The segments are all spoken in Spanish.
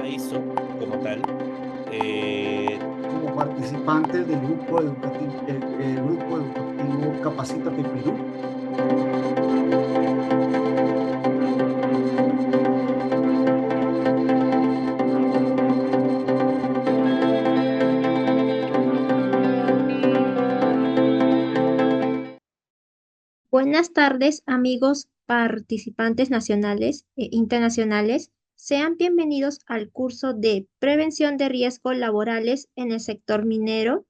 ISO como tal. Eh, como participantes del grupo educativo, el grupo educativo Capacítate Perú. Buenas tardes, amigos participantes nacionales e internacionales. Sean bienvenidos al curso de Prevención de Riesgos Laborales en el sector minero.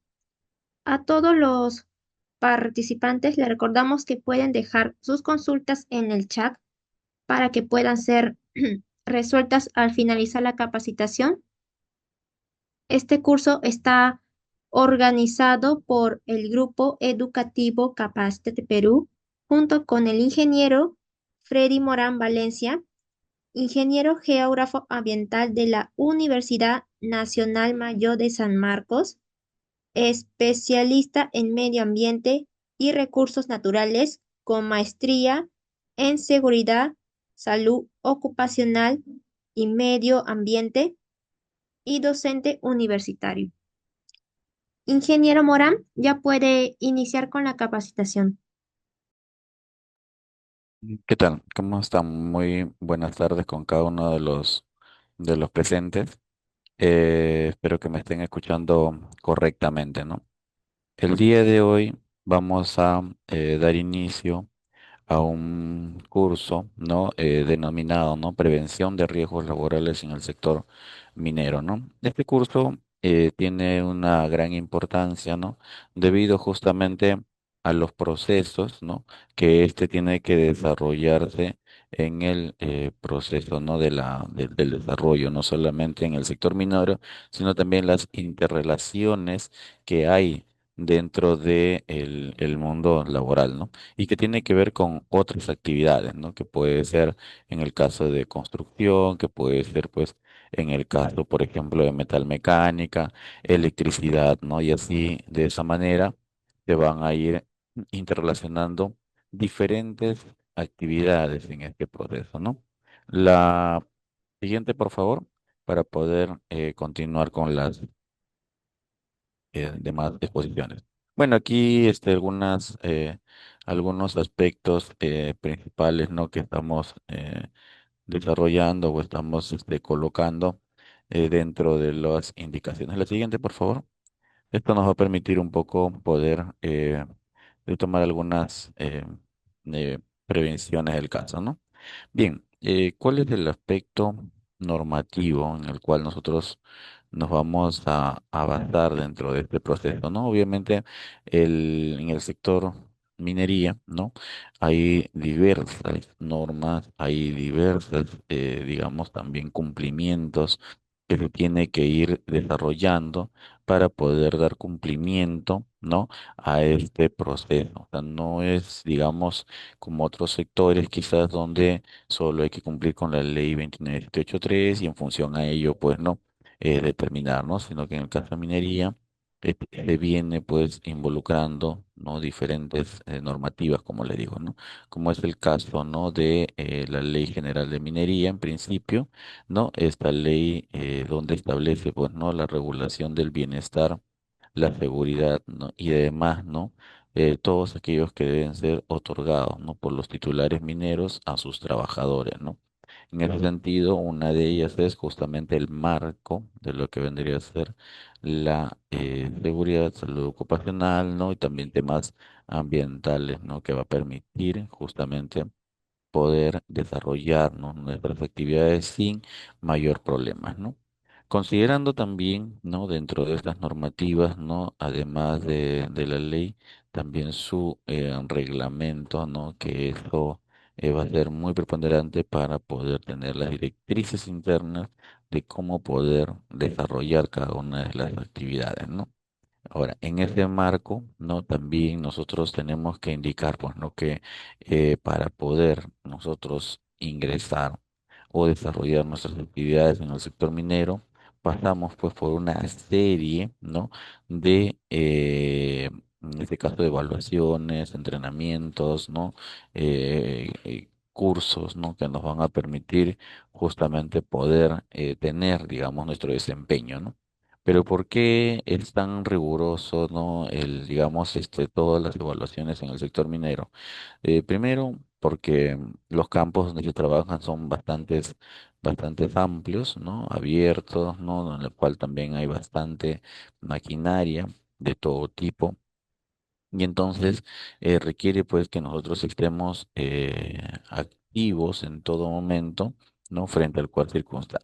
A todos los participantes les recordamos que pueden dejar sus consultas en el chat para que puedan ser resueltas al finalizar la capacitación. Este curso está organizado por el Grupo Educativo Capacítate Perú, junto con el ingeniero Freddy Morán Valencia, ingeniero geógrafo ambiental de la Universidad Nacional Mayor de San Marcos, especialista en medio ambiente y recursos naturales con maestría en seguridad, salud ocupacional y medio ambiente y docente universitario. Ingeniero Morán, ya puede iniciar con la capacitación. ¿Qué tal? ¿Cómo están? Muy buenas tardes con cada uno de los presentes. Espero que me estén escuchando correctamente, ¿no? El día de hoy vamos a dar inicio a un curso, ¿no? Denominado, ¿no? Prevención de riesgos laborales en el sector minero, ¿no? Este curso tiene una gran importancia, ¿no? Debido justamente a los procesos, ¿no? Que este tiene que desarrollarse en el proceso, ¿no? Del desarrollo, no solamente en el sector minero, sino también las interrelaciones que hay dentro de el mundo laboral, ¿no? Y que tiene que ver con otras actividades, ¿no? Que puede ser en el caso de construcción, que puede ser, pues, en el caso, por ejemplo, de metalmecánica, electricidad, ¿no? Y así, de esa manera, se van a ir interrelacionando diferentes actividades en este proceso, ¿no? La siguiente, por favor, para poder continuar con las demás exposiciones. Bueno, aquí algunos aspectos principales, ¿no? Que estamos desarrollando o estamos colocando dentro de las indicaciones. La siguiente, por favor. Esto nos va a permitir un poco poder de tomar algunas prevenciones del caso, ¿no? Bien, ¿cuál es el aspecto normativo en el cual nosotros nos vamos a basar dentro de este proceso, ¿no? Obviamente, en el sector minería, ¿no? Hay diversas normas, hay diversas, digamos, también cumplimientos que se tiene que ir desarrollando para poder dar cumplimiento, ¿no? A este proceso. O sea, no es, digamos, como otros sectores quizás donde solo hay que cumplir con la ley 29783 y en función a ello, pues, ¿no? Determinar, ¿no? Sino que en el caso de minería se viene, pues, involucrando, ¿no? Diferentes normativas, como le digo, ¿no? Como es el caso, ¿no? De la Ley General de Minería, en principio, ¿no? Esta ley donde establece, pues, ¿no? La regulación del bienestar, la seguridad, ¿no? Y además, ¿no? Todos aquellos que deben ser otorgados, ¿no? Por los titulares mineros a sus trabajadores, ¿no? En ese sentido, una de ellas es justamente el marco de lo que vendría a ser la seguridad, salud ocupacional, ¿no? Y también temas ambientales, ¿no? Que va a permitir justamente poder desarrollar, ¿no? Nuestras actividades sin mayor problema, ¿no? Considerando también, ¿no? Dentro de estas normativas, ¿no? Además de la ley, también su reglamento, ¿no? Que esto va a ser muy preponderante para poder tener las directrices internas de cómo poder desarrollar cada una de las actividades, ¿no? Ahora, en ese marco, ¿no? También nosotros tenemos que indicar, pues, ¿no? Que para poder nosotros ingresar o desarrollar nuestras actividades en el sector minero, pasamos, pues, por una serie, ¿no? De, en este caso, de evaluaciones, entrenamientos, ¿no? cursos, ¿no? Que nos van a permitir justamente poder tener, digamos, nuestro desempeño, ¿no? Pero ¿por qué es tan riguroso, ¿no? Digamos, todas las evaluaciones en el sector minero? Primero, porque los campos donde se trabajan son bastantes amplios, ¿no? Abiertos, ¿no? En el cual también hay bastante maquinaria de todo tipo. Y entonces requiere pues que nosotros estemos activos en todo momento, ¿no? Frente al cual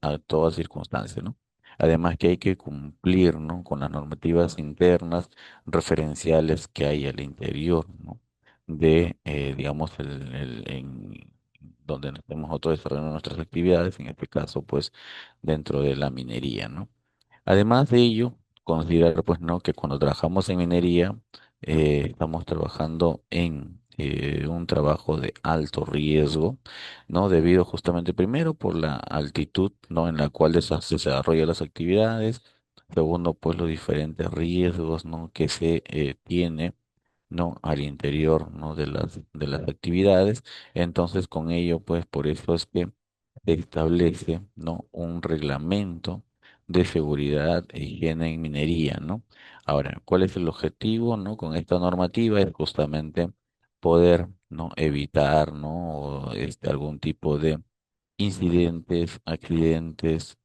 a toda circunstancia, ¿no? Además que hay que cumplir, ¿no? Con las normativas internas referenciales que hay al interior, ¿no? De, digamos, donde estemos nosotros desarrollando nuestras actividades, en este caso, pues, dentro de la minería, ¿no? Además de ello, considerar pues no que cuando trabajamos en minería estamos trabajando en un trabajo de alto riesgo, ¿no? Debido justamente primero por la altitud, ¿no? En la cual se desarrollan las actividades. Segundo, pues los diferentes riesgos, ¿no? Que se tiene, ¿no? Al interior, ¿no? De las actividades. Entonces, con ello, pues por eso es que se establece, ¿no? Un reglamento de seguridad e higiene en minería, ¿no? Ahora, ¿cuál es el objetivo, ¿no? Con esta normativa es justamente poder, ¿no? Evitar, ¿no? Algún tipo de incidentes, accidentes.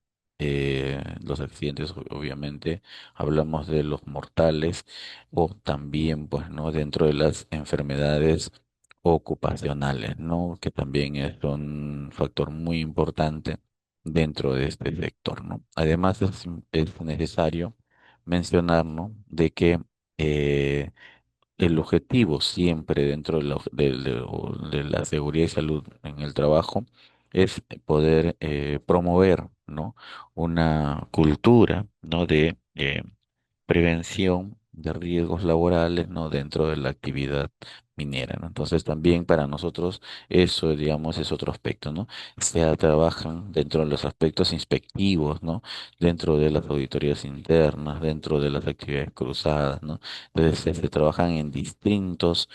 Los accidentes, obviamente, hablamos de los mortales o también, pues, ¿no? Dentro de las enfermedades ocupacionales, ¿no? Que también es un factor muy importante dentro de este sector, ¿no? Además, es necesario mencionar, ¿no? De que eh, el objetivo siempre dentro de la seguridad y salud en el trabajo es poder promover, ¿no? Una cultura, ¿no? De prevención de riesgos laborales, ¿no? Dentro de la actividad minera, ¿no? Entonces también para nosotros eso, digamos, es otro aspecto, ¿no? Se trabajan dentro de los aspectos inspectivos, ¿no? Dentro de las auditorías internas, dentro de las actividades cruzadas, ¿no? Entonces se trabajan en distintos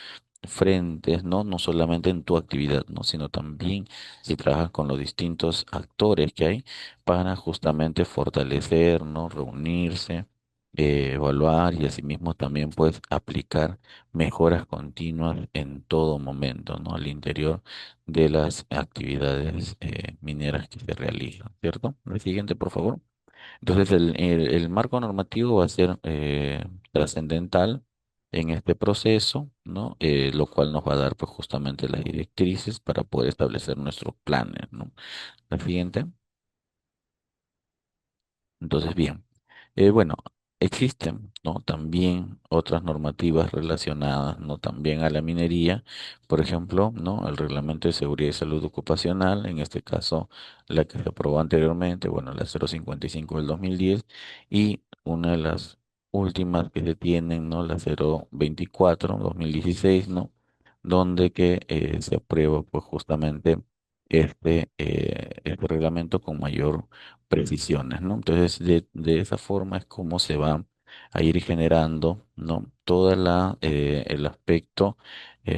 frentes, ¿no? No solamente en tu actividad, ¿no? Sino también si trabajas con los distintos actores que hay para justamente fortalecer, ¿no? Reunirse, evaluar y asimismo también pues aplicar mejoras continuas en todo momento, ¿no? Al interior de las actividades mineras que se realizan, ¿cierto? El siguiente, por favor. Entonces, el marco normativo va a ser trascendental en este proceso, ¿no? Lo cual nos va a dar, pues, justamente las directrices para poder establecer nuestros planes, ¿no? La siguiente. Entonces, bien, bueno, existen, ¿no? También otras normativas relacionadas, ¿no? También a la minería, por ejemplo, ¿no? El Reglamento de Seguridad y Salud Ocupacional, en este caso, la que se aprobó anteriormente, bueno, la 055 del 2010, y una de las últimas que se tienen, ¿no? La 024 2016, ¿no? Donde que se aprueba, pues, justamente este reglamento con mayor precisiones, ¿no? Entonces, de esa forma es como se va a ir generando, ¿no? El aspecto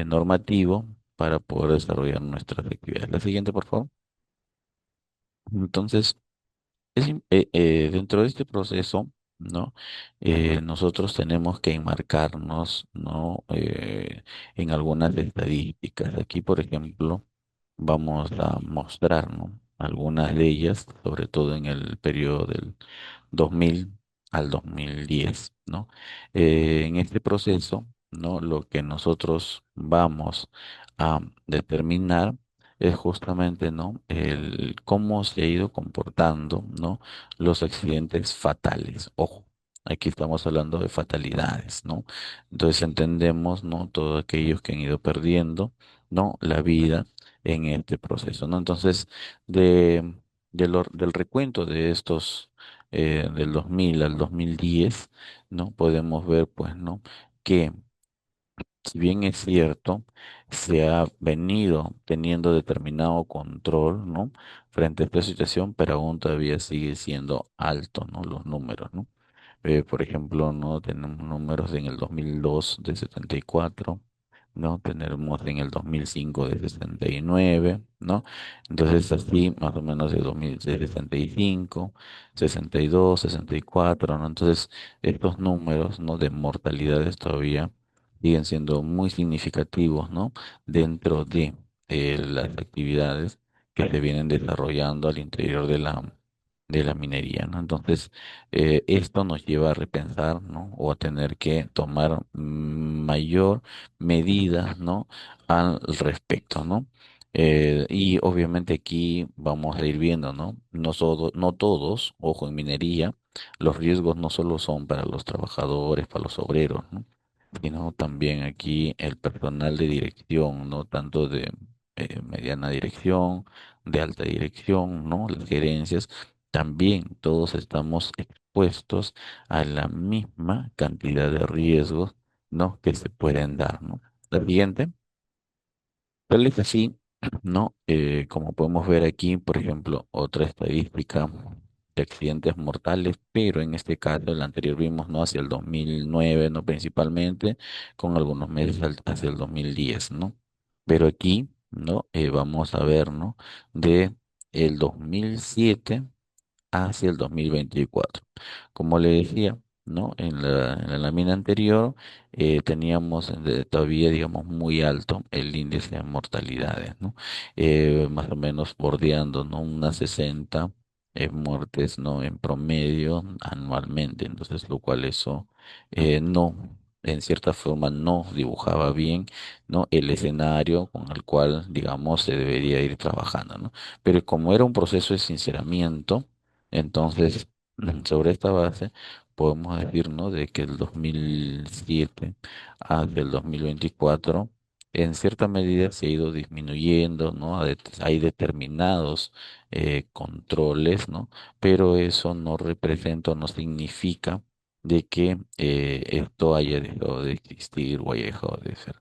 normativo para poder desarrollar nuestras actividades. La siguiente, por favor. Entonces, dentro de este proceso, ¿no? Nosotros tenemos que enmarcarnos, ¿no? En algunas estadísticas. Aquí, por ejemplo, vamos a mostrar, ¿no? Algunas de ellas, sobre todo en el periodo del 2000 al 2010, ¿no? En este proceso, ¿no? Lo que nosotros vamos a determinar es justamente, ¿no? El cómo se ha ido comportando, ¿no? Los accidentes fatales. Ojo, aquí estamos hablando de fatalidades, ¿no? Entonces entendemos, ¿no? Todos aquellos que han ido perdiendo, ¿no? La vida en este proceso, ¿no? Entonces, del recuento de estos, del 2000 al 2010, ¿no? Podemos ver, pues, ¿no? Que si bien es cierto, se ha venido teniendo determinado control, ¿no? Frente a esta situación, pero aún todavía sigue siendo alto, ¿no? Los números, ¿no? Por ejemplo, ¿no? Tenemos números en el 2002 de 74, ¿no? Tenemos en el 2005 de 69, ¿no? Entonces así más o menos de 2000, de 65, 62, 64, ¿no? Entonces estos números, ¿no? De mortalidades todavía siguen siendo muy significativos, ¿no? Dentro de las actividades que se vienen desarrollando al interior de la minería, ¿no? Entonces, esto nos lleva a repensar, ¿no? O a tener que tomar mayor medida, ¿no? Al respecto, ¿no? Y obviamente aquí vamos a ir viendo, ¿no? No todos, ojo, en minería, los riesgos no solo son para los trabajadores, para los obreros, ¿no? Sino también aquí el personal de dirección, ¿no? Tanto de mediana dirección, de alta dirección, ¿no? Las gerencias, también todos estamos expuestos a la misma cantidad de riesgos, ¿no? Que se pueden dar, ¿no? La siguiente. Tal es así, ¿no? Como podemos ver aquí, por ejemplo, otra estadística de accidentes mortales, pero en este caso, el anterior vimos, ¿no? Hacia el 2009, ¿no? Principalmente, con algunos meses hacia el 2010, ¿no? Pero aquí, ¿no? Vamos a ver, ¿no? De el 2007 hacia el 2024. Como le decía, ¿no? En la lámina anterior teníamos todavía, digamos, muy alto el índice de mortalidades, ¿no? Más o menos bordeando, ¿no? Unas 60 muertes, ¿no? En promedio anualmente. Entonces, lo cual eso no, en cierta forma, no dibujaba bien, ¿no? El escenario con el cual, digamos, se debería ir trabajando, ¿no? Pero como era un proceso de sinceramiento, entonces, sobre esta base, podemos decir, ¿no? De que el 2007 hasta el 2024, en cierta medida se ha ido disminuyendo, ¿no? Hay determinados controles, ¿no? Pero eso no representa o no significa de que esto haya dejado de existir o haya dejado de ser.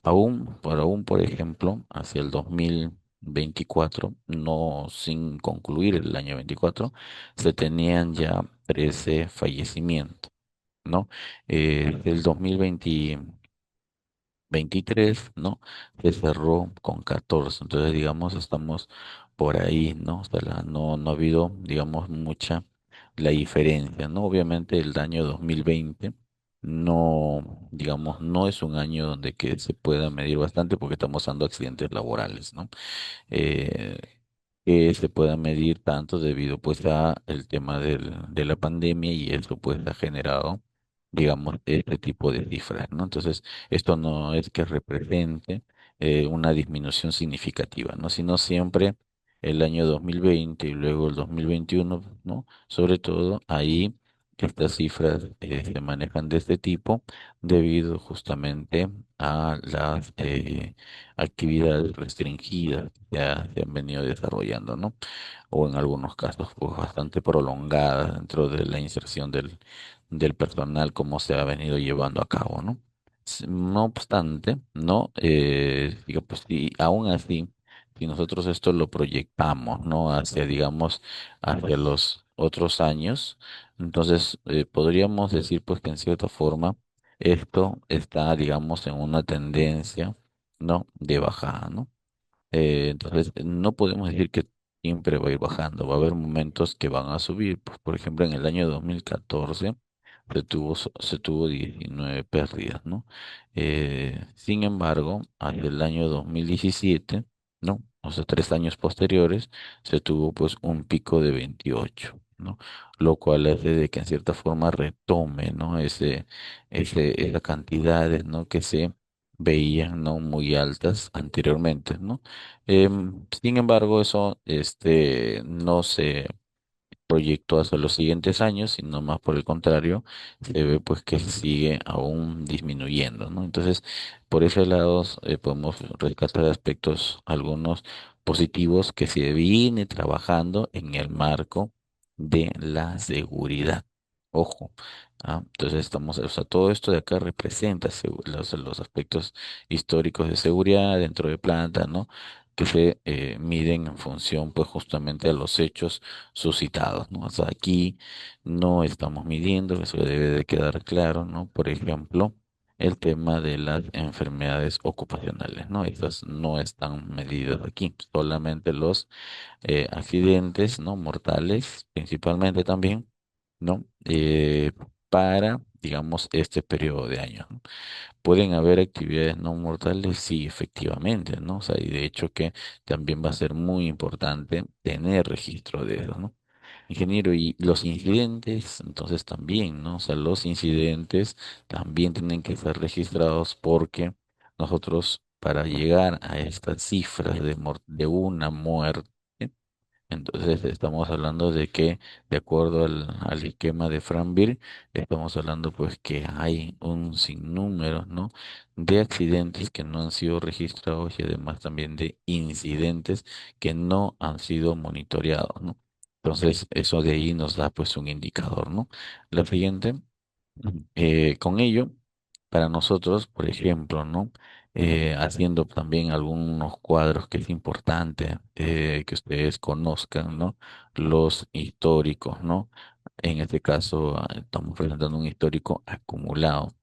Aún, por ejemplo, hacia el 2024, no sin concluir el año 24, se tenían ya 13 fallecimientos, ¿no? El 2023, ¿no? Se cerró con 14, entonces, digamos, estamos por ahí, ¿no? O sea, no ha habido, digamos, mucha la diferencia, ¿no? Obviamente el año 2020 no, digamos, no es un año donde que se pueda medir bastante porque estamos dando accidentes laborales, ¿no? eh, que se pueda medir tanto debido pues a el tema de la pandemia y eso pues ha generado, digamos, este tipo de cifras, ¿no? Entonces, esto no es que represente una disminución significativa, ¿no? Sino siempre el año 2020 y luego el 2021, ¿no? Sobre todo ahí estas cifras se manejan de este tipo debido justamente a las actividades restringidas que se han venido desarrollando, ¿no? O en algunos casos, pues bastante prolongadas dentro de la inserción del personal, como se ha venido llevando a cabo, ¿no? No obstante, ¿no? Digo, pues, y aún así, si nosotros esto lo proyectamos, ¿no? Hacia, digamos, hacia los otros años, entonces podríamos decir, pues, que en cierta forma esto está, digamos, en una tendencia, ¿no? De bajada, ¿no? Entonces, no podemos decir que siempre va a ir bajando, va a haber momentos que van a subir. Pues, por ejemplo, en el año 2014 se tuvo 19 pérdidas, ¿no? Sin embargo, hacia el año 2017, ¿no? O sea, 3 años posteriores, se tuvo pues un pico de 28, ¿no? Lo cual hace de que en cierta forma retome, ¿no? Esa cantidades, ¿no? Que se veían, ¿no? Muy altas anteriormente, ¿no? Sin embargo, eso, no se proyecto hacia los siguientes años, sino más por el contrario, se ve pues que sigue aún disminuyendo, ¿no? Entonces, por ese lado, podemos rescatar aspectos, algunos positivos que se viene trabajando en el marco de la seguridad. Ojo, entonces estamos, o sea, todo esto de acá representa los aspectos históricos de seguridad dentro de planta, ¿no? Que se miden en función, pues, justamente a los hechos suscitados, ¿no? O sea, aquí no estamos midiendo, eso debe de quedar claro, ¿no? Por ejemplo, el tema de las enfermedades ocupacionales, ¿no? Estas no están medidas aquí, solamente los accidentes, ¿no? Mortales, principalmente también, ¿no? Para, digamos, este periodo de años, ¿no? ¿Pueden haber actividades no mortales? Sí, efectivamente, ¿no? O sea, y de hecho que también va a ser muy importante tener registro de eso, ¿no? Ingeniero, y los incidentes, entonces también, ¿no? O sea, los incidentes también tienen que ser registrados porque nosotros, para llegar a estas cifras de una muerte, entonces estamos hablando de que, de acuerdo al esquema de Franville, estamos hablando pues que hay un sinnúmero, ¿no? De accidentes que no han sido registrados y además también de incidentes que no han sido monitoreados, ¿no? Entonces eso de ahí nos da pues un indicador, ¿no? La siguiente. Con ello, para nosotros, por ejemplo, ¿no? Haciendo también algunos cuadros que es importante que ustedes conozcan, ¿no? Los históricos, ¿no? En este caso, estamos presentando un histórico acumulado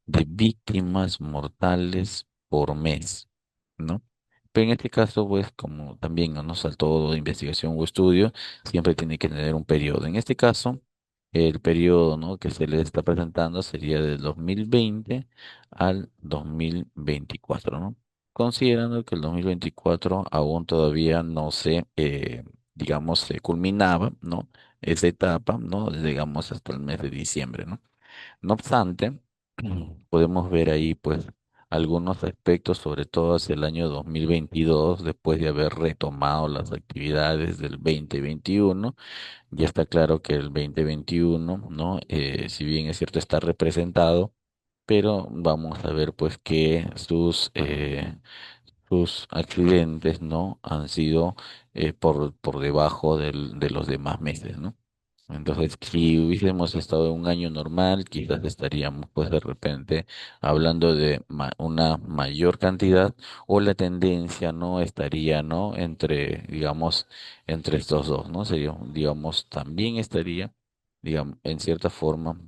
de víctimas mortales por mes, ¿no? Pero en este caso, pues, como también no nos saltó de investigación o estudio, siempre tiene que tener un periodo. En este caso, el periodo, ¿no? que se les está presentando sería del 2020 al 2024, ¿no? Considerando que el 2024 aún todavía no se, digamos, se culminaba, ¿no? Esa etapa, ¿no? Digamos, hasta el mes de diciembre, ¿no? No obstante, podemos ver ahí, pues, algunos aspectos, sobre todo hacia el año 2022, después de haber retomado las actividades del 2021. Ya está claro que el 2021, ¿no? Si bien es cierto, está representado, pero vamos a ver pues que sus accidentes, ¿no? Han sido por debajo de los demás meses, ¿no? Entonces, si hubiésemos estado en un año normal, quizás estaríamos, pues, de repente hablando de una mayor cantidad, o la tendencia no estaría, ¿no? Entre, digamos, entre estos dos, ¿no? Sería, digamos, también estaría, digamos, en cierta forma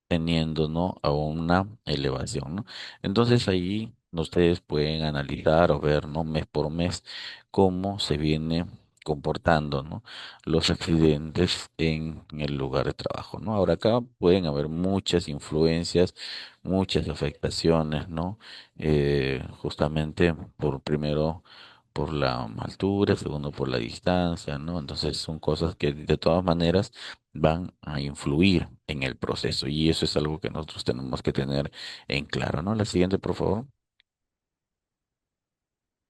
teniendo, ¿no? A una elevación, ¿no? Entonces ahí ustedes pueden analizar o ver, ¿no? Mes por mes cómo se viene comportando, ¿no? Los accidentes en el lugar de trabajo, ¿no? Ahora acá pueden haber muchas influencias, muchas afectaciones, ¿no? Justamente por primero por la altura, segundo por la distancia, ¿no? Entonces son cosas que de todas maneras van a influir en el proceso y eso es algo que nosotros tenemos que tener en claro, ¿no? La siguiente, por favor.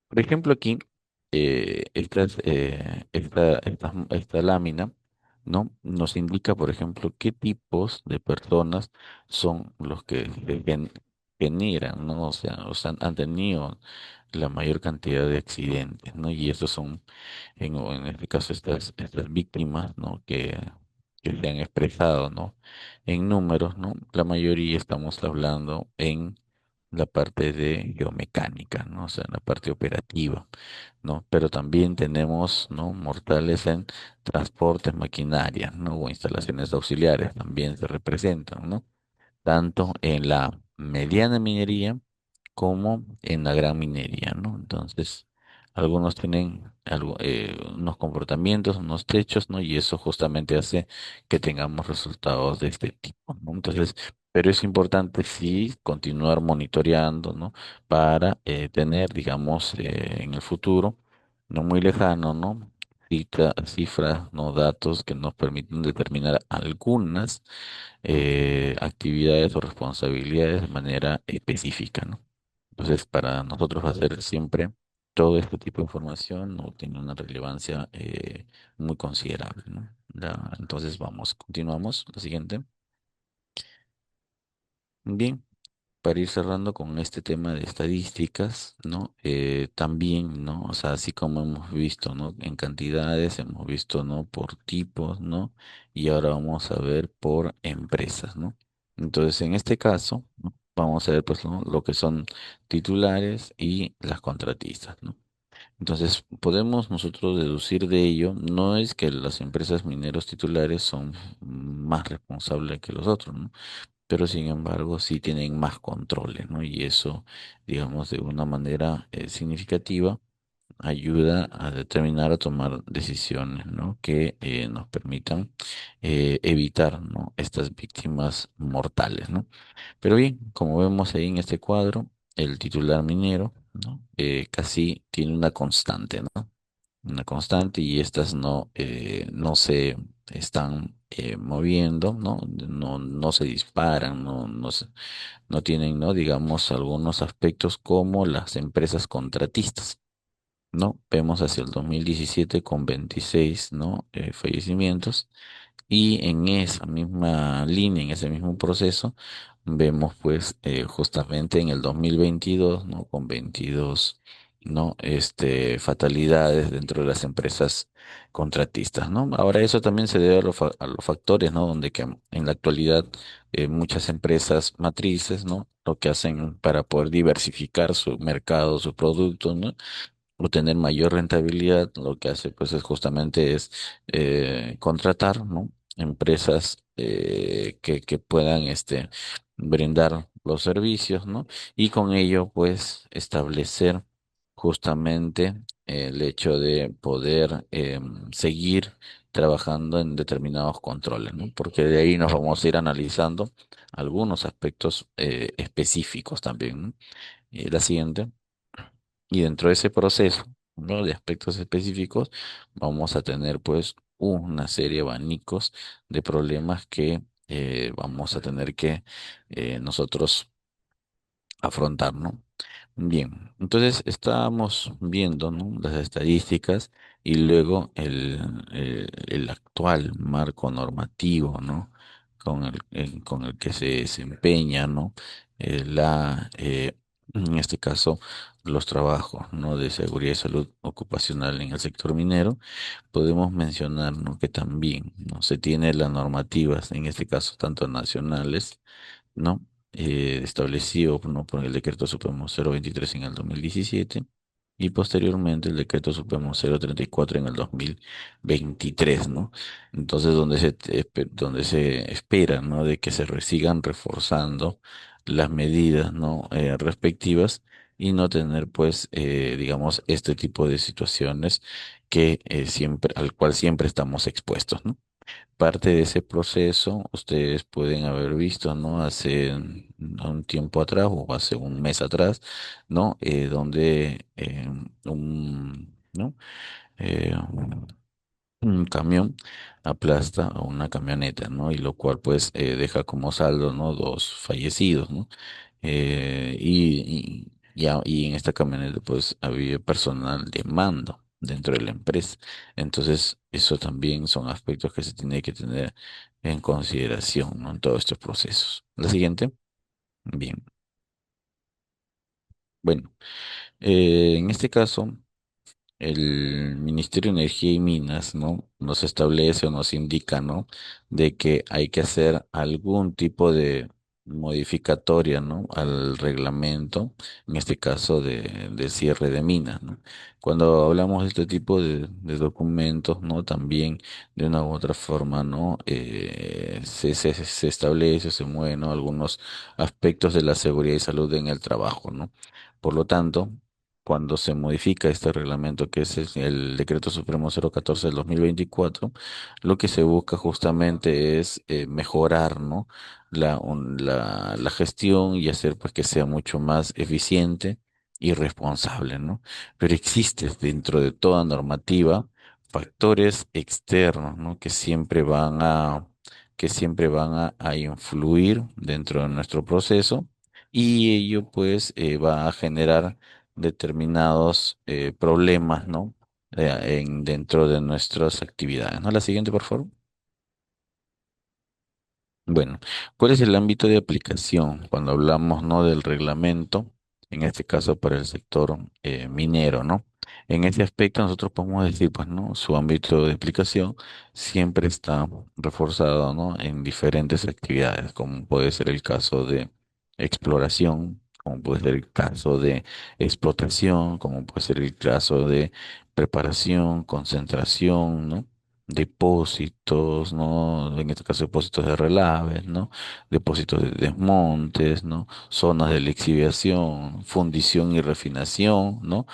Por ejemplo, aquí, esta lámina, ¿no? Nos indica, por ejemplo, qué tipos de personas son los que generan, ¿no? O sea, han tenido la mayor cantidad de accidentes, ¿no? Y estos son, en este caso, estas víctimas, ¿no? Que se han expresado, ¿no? En números, ¿no? La mayoría estamos hablando en la parte de geomecánica, ¿no? O sea, en la parte operativa, ¿no? Pero también tenemos, ¿no? Mortales en transportes, maquinaria, ¿no? O instalaciones auxiliares también se representan, ¿no? Tanto en la mediana minería como en la gran minería, ¿no? Entonces, algunos tienen unos comportamientos, unos techos, ¿no? Y eso justamente hace que tengamos resultados de este tipo, ¿no? Entonces, pero es importante sí continuar monitoreando, ¿no? Para tener, digamos, en el futuro, no muy lejano, ¿no? Cifras, ¿no? Datos que nos permiten determinar algunas actividades o responsabilidades de manera específica, ¿no? Entonces, para nosotros va a ser siempre todo este tipo de información no tiene una relevancia muy considerable, ¿no? Entonces, continuamos. La siguiente. Bien, para ir cerrando con este tema de estadísticas, ¿no? También, ¿no? O sea, así como hemos visto, ¿no? En cantidades, hemos visto, ¿no? Por tipos, ¿no? Y ahora vamos a ver por empresas, ¿no? Entonces, en este caso, ¿no? Vamos a ver, pues, ¿no? Lo que son titulares y las contratistas, ¿no? Entonces, podemos nosotros deducir de ello, no es que las empresas mineros titulares son más responsables que los otros, ¿no? pero sin embargo sí tienen más controles, ¿no? Y eso, digamos, de una manera significativa ayuda a determinar o tomar decisiones, ¿no? Que nos permitan evitar, ¿no? Estas víctimas mortales, ¿no? Pero bien, como vemos ahí en este cuadro, el titular minero, ¿no? Casi tiene una constante, ¿no? Una constante y estas no se están moviendo, ¿no? No se disparan, no tienen, ¿no? Digamos, algunos aspectos como las empresas contratistas. ¿No? Vemos hacia el 2017 con 26, ¿no? Fallecimientos y en esa misma línea, en ese mismo proceso, vemos pues justamente en el 2022, ¿no? Con 22, ¿no? Fatalidades dentro de las empresas contratistas, ¿no? Ahora eso también se debe a los factores, ¿no? Donde que en la actualidad muchas empresas matrices, ¿no? Lo que hacen para poder diversificar su mercado, sus productos, ¿no? O tener mayor rentabilidad, lo que hace pues es justamente es contratar, ¿no? Empresas que puedan brindar los servicios, ¿no? Y con ello pues establecer justamente el hecho de poder seguir trabajando en determinados controles, ¿no? Porque de ahí nos vamos a ir analizando algunos aspectos específicos también, ¿no? La siguiente. Y dentro de ese proceso, ¿no? De aspectos específicos, vamos a tener pues una serie de abanicos de problemas que vamos a tener que nosotros afrontar, ¿no? Bien, entonces estábamos viendo, ¿no? Las estadísticas y luego el actual marco normativo, ¿no? Con el que se desempeña, ¿no? En este caso, los trabajos, ¿no? De seguridad y salud ocupacional en el sector minero, podemos mencionar, ¿no? Que también, ¿no? Se tiene las normativas, en este caso, tanto nacionales, ¿no? Establecido, ¿no? Por el Decreto Supremo 023 en el 2017 y posteriormente el Decreto Supremo 034 en el 2023, ¿no? Entonces, donde se espera, ¿no? De que sigan reforzando las medidas, ¿no? Respectivas y no tener, pues, digamos, este tipo de situaciones que al cual siempre estamos expuestos, ¿no? Parte de ese proceso ustedes pueden haber visto, ¿no? Hace un tiempo atrás o hace un mes atrás, ¿no? Donde ¿no? Eh, un camión aplasta a una camioneta, ¿no? Y lo cual pues deja como saldo, ¿no? Dos fallecidos, ¿no? Y en esta camioneta pues había personal de mando dentro de la empresa. Entonces, eso también son aspectos que se tiene que tener en consideración, ¿no? En todos estos procesos. La siguiente. Bien. Bueno, en este caso. El Ministerio de Energía y Minas, ¿no? Nos establece o nos indica, ¿no? De que hay que hacer algún tipo de modificatoria, ¿no? Al reglamento, en este caso de cierre de minas, ¿no? Cuando hablamos de este tipo de documentos, ¿no? También de una u otra forma, ¿no? Se establece o se mueven, ¿no? Algunos aspectos de la seguridad y salud en el trabajo, ¿no? Por lo tanto, cuando se modifica este reglamento, que es el Decreto Supremo 014 del 2024, lo que se busca justamente es mejorar, ¿no? La gestión y hacer pues que sea mucho más eficiente y responsable, ¿no? Pero existe dentro de toda normativa factores externos, ¿no? Que siempre van a influir dentro de nuestro proceso y ello pues va a generar determinados problemas, ¿no? Dentro de nuestras actividades, ¿no? La siguiente, por favor. Bueno, ¿cuál es el ámbito de aplicación cuando hablamos, ¿no? Del reglamento, en este caso para el sector minero, ¿no? En ese aspecto nosotros podemos decir, pues, ¿no? Su ámbito de aplicación siempre está reforzado, ¿no? En diferentes actividades, como puede ser el caso de exploración, como puede ser el caso de explotación, como puede ser el caso de preparación, concentración, ¿no? depósitos, ¿no? En este caso, depósitos de relaves, ¿no? Depósitos de desmontes, ¿no? Zonas de lixiviación, fundición y refinación, ¿no?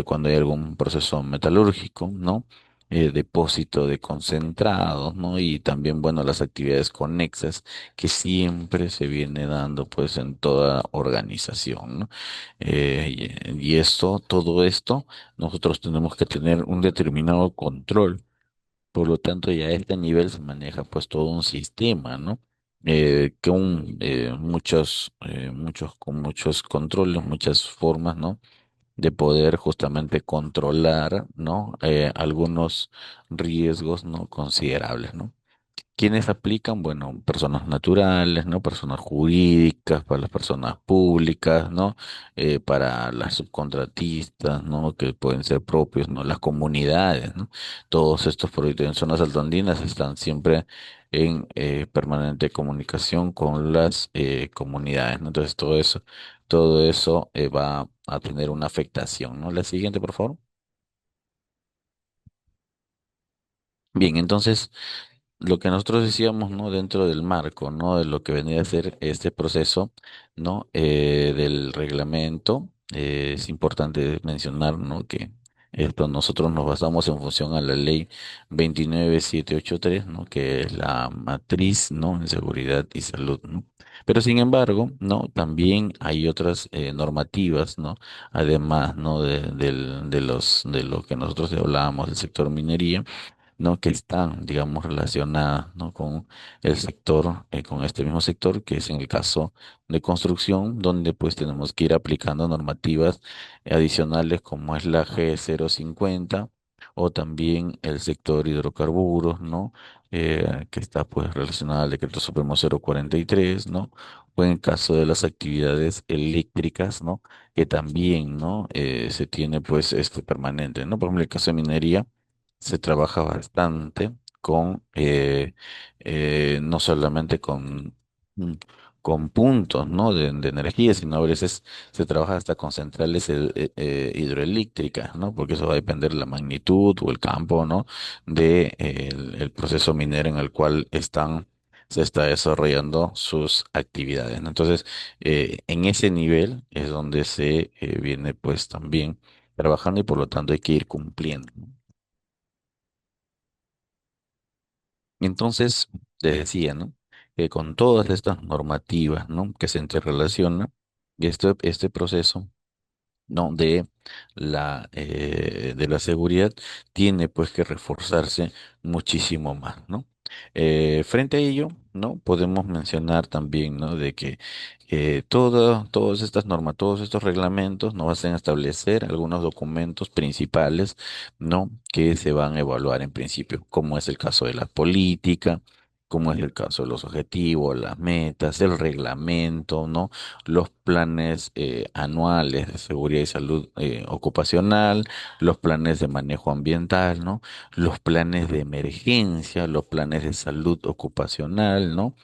Cuando hay algún proceso metalúrgico, ¿no? Depósito de concentrados, ¿no? Y también, bueno, las actividades conexas que siempre se viene dando, pues, en toda organización, ¿no? Y esto, todo esto, nosotros tenemos que tener un determinado control. Por lo tanto, ya a este nivel se maneja pues todo un sistema, ¿no? Con muchos controles, muchas formas, ¿no? De poder justamente controlar, ¿no? Algunos riesgos, ¿no? Considerables, ¿no? ¿Quiénes aplican? Bueno, personas naturales, ¿no? Personas jurídicas, para las personas públicas, ¿no? Para las subcontratistas, ¿no? Que pueden ser propios, ¿no? Las comunidades, ¿no? Todos estos proyectos en zonas altoandinas están siempre en permanente comunicación con las comunidades, ¿no? Entonces todo eso va a tener una afectación, ¿no? La siguiente, por favor. Bien, entonces lo que nosotros decíamos, ¿no? Dentro del marco, ¿no? De lo que venía a ser este proceso, ¿no? Del reglamento, es importante mencionar, ¿no? Que esto nosotros nos basamos en función a la ley 29783, ¿no? Que es la matriz, ¿no? En seguridad y salud, ¿no? Pero sin embargo, ¿no? También hay otras normativas, ¿no? Además, ¿no? De lo que nosotros hablábamos del sector minería, ¿no? Que están, digamos, relacionadas, ¿no? Con el sector, con este mismo sector, que es en el caso de construcción, donde pues tenemos que ir aplicando normativas adicionales como es la G050 o también el sector hidrocarburos, ¿no? Que está pues relacionada al decreto supremo 043, ¿no? O en el caso de las actividades eléctricas, ¿no? Que también, ¿no? Se tiene pues este permanente, ¿no? Por ejemplo, en el caso de minería se trabaja bastante con, no solamente mm, con puntos, ¿no? De energía, sino a veces se trabaja hasta con centrales hidroeléctricas, ¿no? Porque eso va a depender de la magnitud o el campo, ¿no? De, el proceso minero en el cual se está desarrollando sus actividades, ¿no? Entonces, en ese nivel es donde se viene pues también trabajando y por lo tanto hay que ir cumpliendo, ¿no? Entonces, te decía, ¿no? Que con todas estas normativas, ¿no? Que se interrelacionan, y este proceso, ¿no? De la seguridad tiene pues que reforzarse muchísimo más, ¿no? Frente a ello, ¿no? Podemos mencionar también, ¿no? De que todas estas normas, todos estos reglamentos nos hacen establecer algunos documentos principales, ¿no? Que se van a evaluar en principio, como es el caso de la política, como es el caso de los objetivos, las metas, el reglamento, ¿no? Los planes anuales de seguridad y salud ocupacional, los planes de manejo ambiental, ¿no? Los planes de emergencia, los planes de salud ocupacional, ¿no?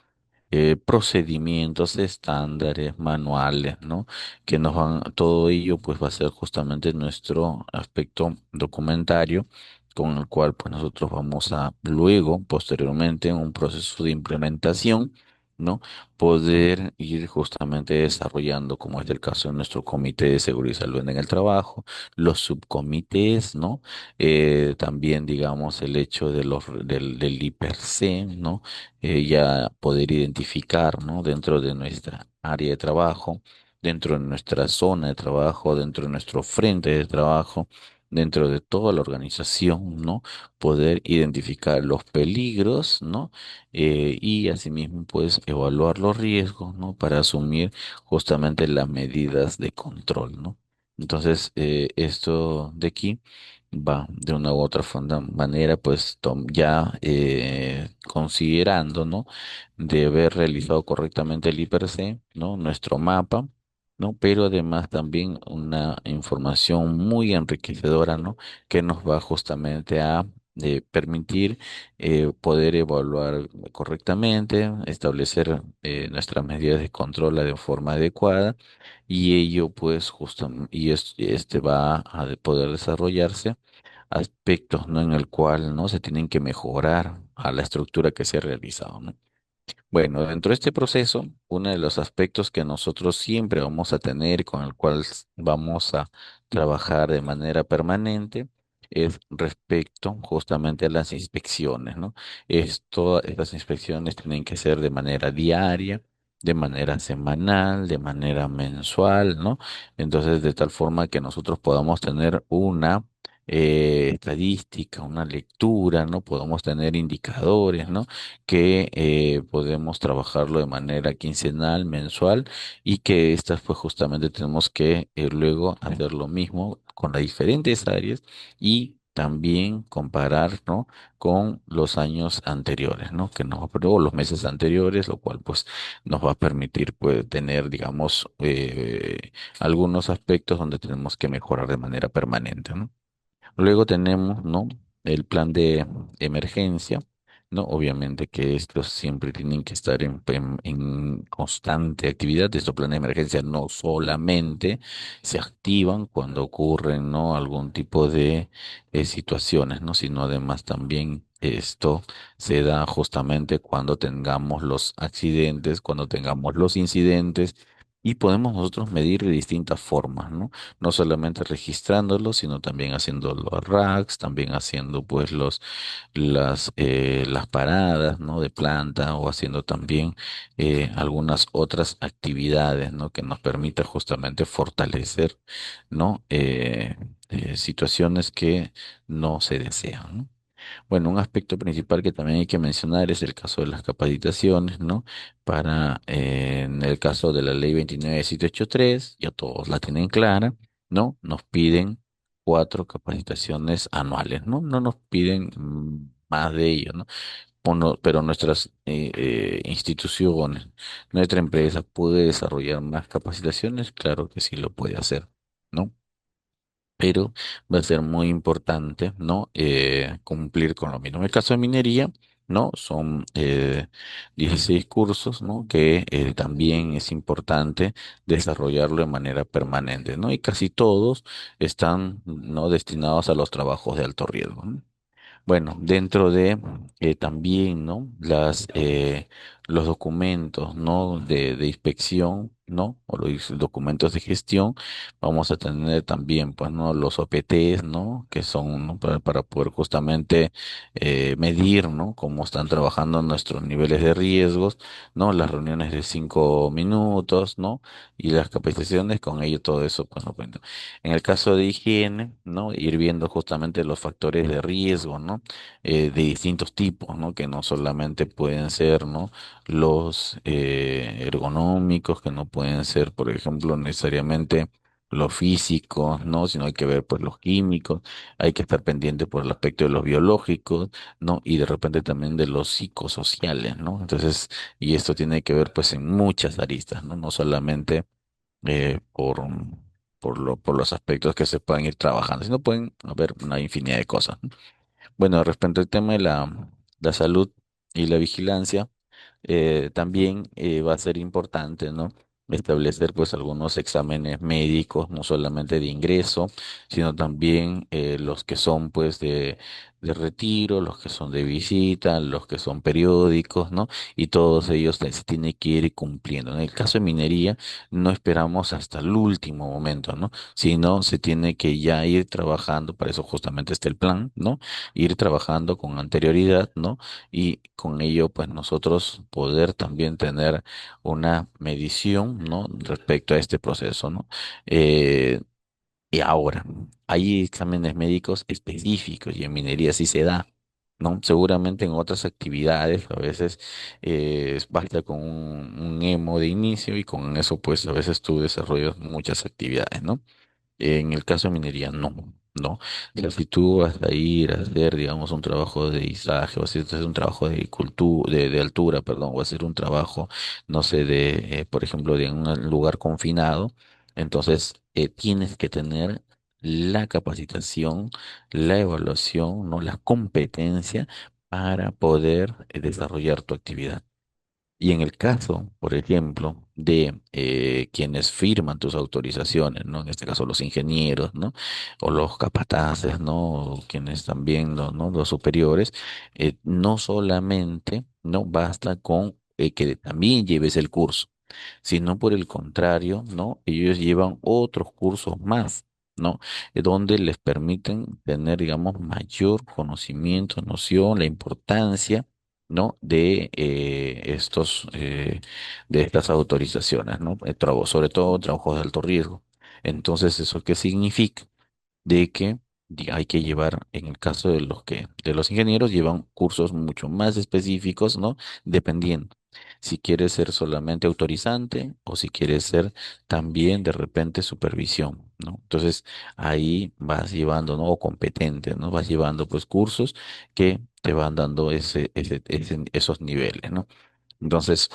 Procedimientos, estándares, manuales, ¿no? Que nos van, todo ello pues va a ser justamente nuestro aspecto documentario con el cual pues nosotros vamos a luego, posteriormente, en un proceso de implementación, ¿no? Poder ir justamente desarrollando, como es el caso de nuestro Comité de Seguridad y Salud en el Trabajo, los subcomités, ¿no? También, digamos, el hecho de del IPRC, ¿no? Ya poder identificar, ¿no? Dentro de nuestra área de trabajo, dentro de nuestra zona de trabajo, dentro de nuestro frente de trabajo, dentro de toda la organización, ¿no? Poder identificar los peligros, ¿no? Y asimismo, pues, evaluar los riesgos, ¿no? Para asumir justamente las medidas de control, ¿no? Entonces, esto de aquí va de una u otra manera, pues ya considerando, ¿no? De haber realizado correctamente el IPRC, ¿no? Nuestro mapa, ¿no? Pero además también una información muy enriquecedora, ¿no? Que nos va justamente a permitir poder evaluar correctamente, establecer nuestras medidas de control de forma adecuada y ello pues justo y este va a poder desarrollarse aspectos, ¿no? En el cual, ¿no? Se tienen que mejorar a la estructura que se ha realizado, ¿no? Bueno, dentro de este proceso, uno de los aspectos que nosotros siempre vamos a tener, y con el cual vamos a trabajar de manera permanente, es respecto justamente a las inspecciones, ¿no? Estas inspecciones tienen que ser de manera diaria, de manera semanal, de manera mensual, ¿no? Entonces, de tal forma que nosotros podamos tener una estadística, una lectura, ¿no? Podamos tener indicadores, ¿no? Que podemos trabajarlo de manera quincenal, mensual, y que estas pues justamente tenemos que luego hacer lo mismo con las diferentes áreas y también comparar, ¿no? Con los años anteriores, ¿no? O los meses anteriores, lo cual pues nos va a permitir pues tener, digamos, algunos aspectos donde tenemos que mejorar de manera permanente, ¿no? Luego tenemos, ¿no? El plan de emergencia, ¿no? Obviamente que estos siempre tienen que estar en constante actividad. Estos planes de emergencia no solamente se activan cuando ocurren, ¿no? Algún tipo de situaciones, ¿no? Sino además también esto se da justamente cuando tengamos los accidentes, cuando tengamos los incidentes. Y podemos nosotros medir de distintas formas, ¿no? No solamente registrándolos, sino también haciendo los racks, también haciendo pues las paradas, ¿no? De planta, o haciendo también algunas otras actividades, ¿no? Que nos permita justamente fortalecer, ¿no? Situaciones que no se desean, ¿no? Bueno, un aspecto principal que también hay que mencionar es el caso de las capacitaciones, ¿no? En el caso de la ley 29783, ya todos la tienen clara, ¿no? Nos piden 4 capacitaciones anuales, ¿no? No nos piden más de ello, ¿no? Pero nuestras instituciones, nuestra empresa puede desarrollar más capacitaciones, claro que sí lo puede hacer, ¿no? Pero va a ser muy importante, ¿no? Cumplir con lo mismo. En el caso de minería, ¿no? Son 16 cursos, ¿no? Que también es importante desarrollarlo de manera permanente, ¿no? Y casi todos están, ¿no? Destinados a los trabajos de alto riesgo, ¿no? Bueno, dentro de también, ¿no? Los documentos, ¿no? De inspección, ¿no? O los documentos de gestión, vamos a tener también, pues, ¿no? Los OPTs, ¿no? Que son, ¿no? Para poder justamente medir, ¿no? Cómo están trabajando nuestros niveles de riesgos, ¿no? Las reuniones de 5 minutos, ¿no? Y las capacitaciones, con ello todo eso, pues, ¿no? Bueno, en el caso de higiene, ¿no? Ir viendo justamente los factores de riesgo, ¿no? De distintos tipos, ¿no? Que no solamente pueden ser, ¿no? Los ergonómicos, que no pueden ser, por ejemplo, necesariamente los físicos, ¿no? Sino hay que ver, pues, los químicos, hay que estar pendiente por el aspecto de los biológicos, ¿no? Y de repente también de los psicosociales, ¿no? Entonces, y esto tiene que ver, pues, en muchas aristas, ¿no? No solamente eh, por, por los aspectos que se pueden ir trabajando, sino pueden haber una infinidad de cosas, ¿no? Bueno, respecto al tema de la salud y la vigilancia, también va a ser importante, ¿no? Establecer pues algunos exámenes médicos, no solamente de ingreso, sino también los que son pues de retiro, los que son de visita, los que son periódicos, ¿no? Y todos ellos se tienen que ir cumpliendo. En el caso de minería, no esperamos hasta el último momento, ¿no? Sino se tiene que ya ir trabajando, para eso justamente está el plan, ¿no? Ir trabajando con anterioridad, ¿no? Y con ello, pues nosotros poder también tener una medición, ¿no? Respecto a este proceso, ¿no? Eh, y ahora, hay exámenes médicos específicos y en minería sí se da, ¿no? Seguramente en otras actividades a veces basta con un emo de inicio y con eso pues a veces tú desarrollas muchas actividades, ¿no? En el caso de minería, no, no. O sea, si tú vas a ir a hacer, digamos, un trabajo de izaje, o si hacer un trabajo de cultura, de altura, perdón, o hacer un trabajo, no sé, por ejemplo, de un lugar confinado, entonces tienes que tener la capacitación, la evaluación, ¿no? La competencia para poder desarrollar tu actividad. Y en el caso, por ejemplo, de quienes firman tus autorizaciones, ¿no? En este caso los ingenieros, ¿no? O los capataces, ¿no? O quienes también, ¿no? Los superiores, no solamente, ¿no? Basta con que también lleves el curso, sino por el contrario, ¿no? Ellos llevan otros cursos más, ¿no? Donde les permiten tener, digamos, mayor conocimiento, noción, la importancia, ¿no? De estas autorizaciones, ¿no? Sobre todo trabajos de alto riesgo. Entonces, ¿eso qué significa? De que hay que llevar, en el caso de los ingenieros, llevan cursos mucho más específicos, ¿no? Dependiendo si quieres ser solamente autorizante o si quieres ser también de repente supervisión, ¿no? Entonces ahí vas llevando, ¿no? O competente, ¿no? Vas llevando pues cursos que te van dando esos niveles, ¿no? Entonces,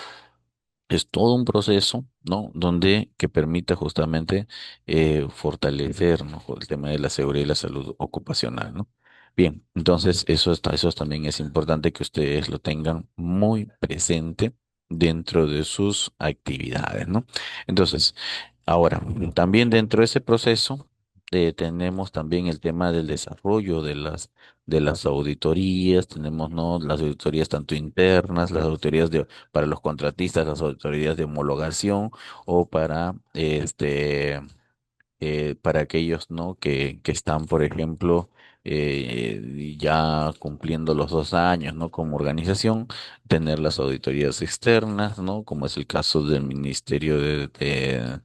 es todo un proceso, ¿no? Donde que permite justamente fortalecer, ¿no? El tema de la seguridad y la salud ocupacional, ¿no? Bien, entonces eso también es importante que ustedes lo tengan muy presente dentro de sus actividades, ¿no? Entonces, ahora, también dentro de ese proceso tenemos también el tema del desarrollo de las auditorías, tenemos, ¿no? Las auditorías tanto internas, las auditorías para los contratistas, las autoridades de homologación o para aquellos, ¿no? Que están, por ejemplo, ya cumpliendo los 2 años, ¿no? Como organización, tener las auditorías externas, ¿no? Como es el caso del Ministerio de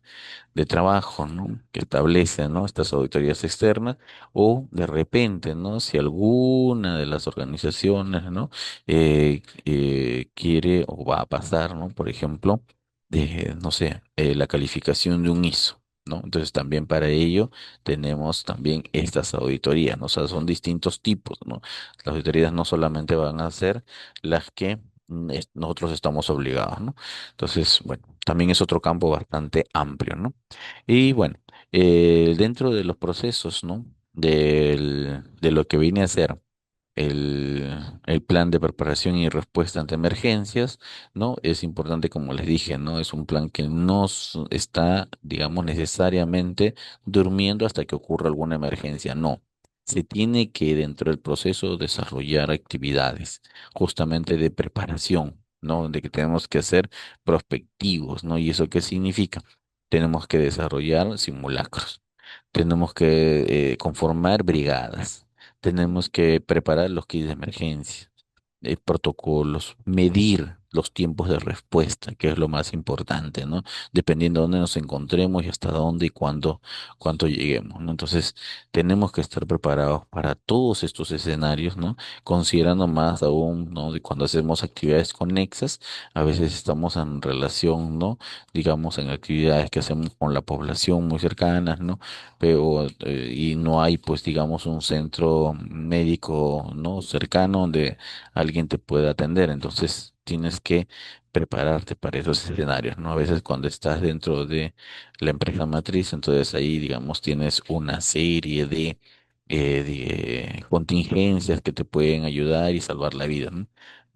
Trabajo, ¿no? Que establece, ¿no? Estas auditorías externas, o de repente, ¿no? Si alguna de las organizaciones, ¿no? Quiere o va a pasar, ¿no? Por ejemplo, no sé, la calificación de un ISO. ¿No? Entonces también para ello tenemos también estas auditorías, ¿no? O sea, son distintos tipos, ¿no? Las auditorías no solamente van a ser las que nosotros estamos obligados, ¿no? Entonces, bueno, también es otro campo bastante amplio, ¿no? Y bueno, dentro de los procesos, ¿no? De lo que viene a ser el plan de preparación y respuesta ante emergencias, ¿no? Es importante, como les dije, ¿no? Es un plan que no está, digamos, necesariamente durmiendo hasta que ocurra alguna emergencia, no. Se tiene que, dentro del proceso, desarrollar actividades justamente de preparación, ¿no? De que tenemos que ser prospectivos, ¿no? ¿Y eso qué significa? Tenemos que desarrollar simulacros, tenemos que conformar brigadas, tenemos que preparar los kits de emergencia, protocolos, medir los tiempos de respuesta, que es lo más importante, ¿no? Dependiendo de dónde nos encontremos y hasta dónde y cuánto lleguemos, ¿no? Entonces, tenemos que estar preparados para todos estos escenarios, ¿no? Considerando más aún, ¿no? De cuando hacemos actividades conexas, a veces estamos en relación, ¿no? Digamos, en actividades que hacemos con la población muy cercanas, ¿no? Pero, y no hay, pues, digamos, un centro médico, ¿no? Cercano donde alguien te pueda atender. Entonces tienes que prepararte para esos escenarios, ¿no? A veces cuando estás dentro de la empresa matriz, entonces ahí, digamos, tienes una serie de contingencias que te pueden ayudar y salvar la vida, ¿no?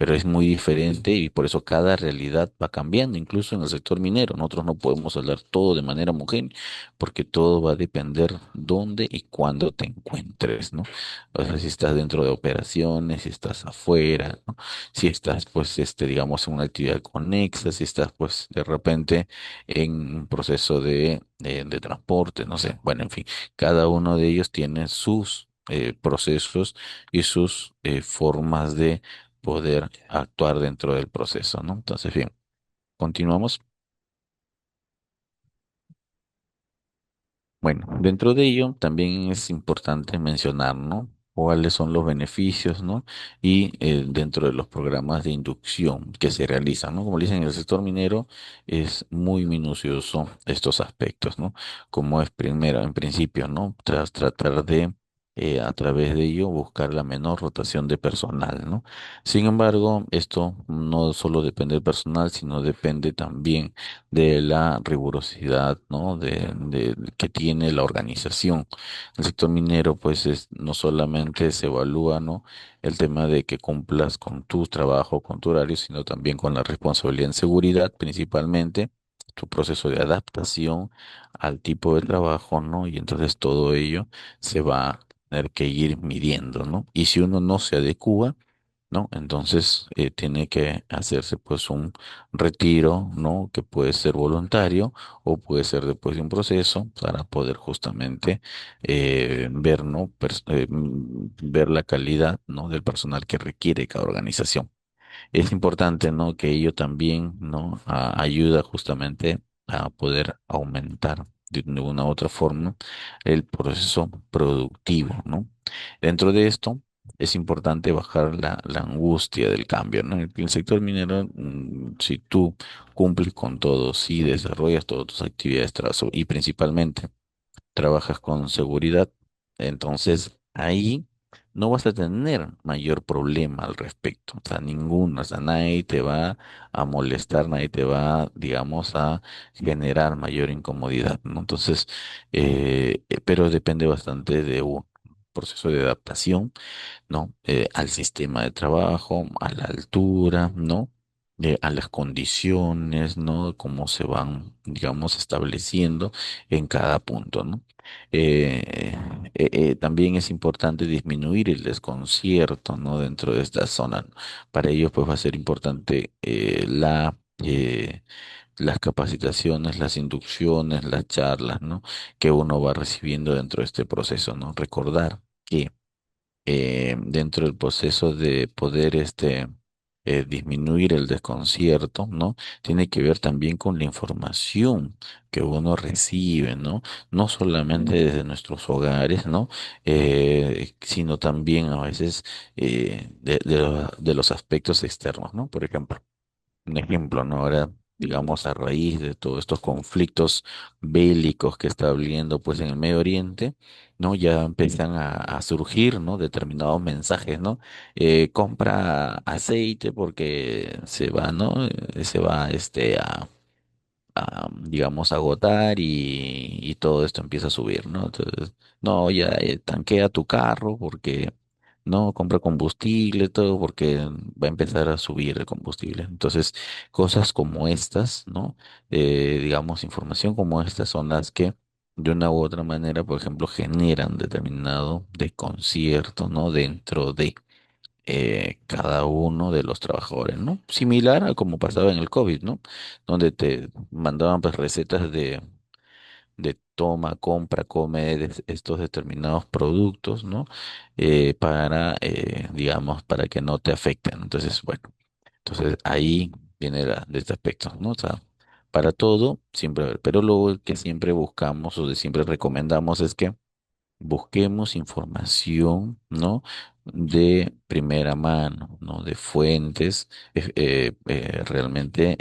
Pero es muy diferente y por eso cada realidad va cambiando, incluso en el sector minero. Nosotros no podemos hablar todo de manera homogénea porque todo va a depender dónde y cuándo te encuentres, ¿no? O sea, si estás dentro de operaciones, si estás afuera, ¿no? Si estás, pues, digamos, en una actividad conexa, si estás, pues, de repente en un proceso de transporte, no sé. Bueno, en fin, cada uno de ellos tiene sus procesos y sus formas de poder actuar dentro del proceso, ¿no? Entonces, bien, continuamos. Bueno, dentro de ello también es importante mencionar, ¿no? Cuáles son los beneficios, ¿no? Y dentro de los programas de inducción que se realizan, ¿no? Como le dicen, en el sector minero es muy minucioso estos aspectos, ¿no? Como es primero, en principio, ¿no? Tras tratar de a través de ello buscar la menor rotación de personal, ¿no? Sin embargo, esto no solo depende del personal, sino depende también de la rigurosidad, ¿no? Que tiene la organización. El sector minero, pues, no solamente se evalúa, ¿no? El tema de que cumplas con tu trabajo, con tu horario, sino también con la responsabilidad en seguridad, principalmente tu proceso de adaptación al tipo de trabajo, ¿no? Y entonces todo ello se va a tener que ir midiendo, ¿no? Y si uno no se adecua, ¿no? Entonces tiene que hacerse pues un retiro, ¿no? Que puede ser voluntario o puede ser después de un proceso para poder justamente ver, ¿no? Ver la calidad, ¿no? Del personal que requiere cada organización. Es importante, ¿no? Que ello también, ¿no? Ayuda justamente a poder aumentar de una u otra forma el proceso productivo, ¿no? Dentro de esto es importante bajar la angustia del cambio, ¿no? En el sector minero, si tú cumples con todo, si desarrollas todas tus actividades trazo y principalmente trabajas con seguridad, entonces ahí no vas a tener mayor problema al respecto. O sea, ninguno, o sea, nadie te va a molestar, nadie te va, digamos, a generar mayor incomodidad, ¿no? Entonces, pero depende bastante de un proceso de adaptación, ¿no? Al sistema de trabajo, a la altura, ¿no? A las condiciones, ¿no? Cómo se van, digamos, estableciendo en cada punto, ¿no? Eh, También es importante disminuir el desconcierto, ¿no? Dentro de esta zona, ¿no? Para ello, pues va a ser importante las capacitaciones, las inducciones, las charlas, ¿no? Que uno va recibiendo dentro de este proceso, ¿no? Recordar que dentro del proceso de poder disminuir el desconcierto, ¿no? Tiene que ver también con la información que uno recibe, ¿no? No solamente desde nuestros hogares, ¿no? Sino también a veces de los aspectos externos, ¿no? Por ejemplo un ejemplo, ¿no? Ahora, digamos, a raíz de todos estos conflictos bélicos que está habiendo, pues, en el Medio Oriente, ¿no? Ya empiezan a surgir, ¿no? Determinados mensajes, ¿no? Compra aceite porque se va, ¿no? Se va, digamos, agotar y todo esto empieza a subir, ¿no? Entonces, no, ya tanquea tu carro porque no compra combustible, todo porque va a empezar a subir el combustible. Entonces, cosas como estas, ¿no? Digamos, información como estas son las que de una u otra manera, por ejemplo, generan determinado desconcierto, ¿no? Dentro de cada uno de los trabajadores, ¿no? Similar a como pasaba en el COVID, ¿no? Donde te mandaban pues recetas de toma, compra, come de estos determinados productos, ¿no? Digamos, para que no te afecten. Entonces, bueno, entonces ahí viene de este aspecto, ¿no? O sea, para todo, siempre, pero lo que siempre buscamos o de siempre recomendamos es que busquemos información, ¿no? De primera mano, ¿no? De fuentes realmente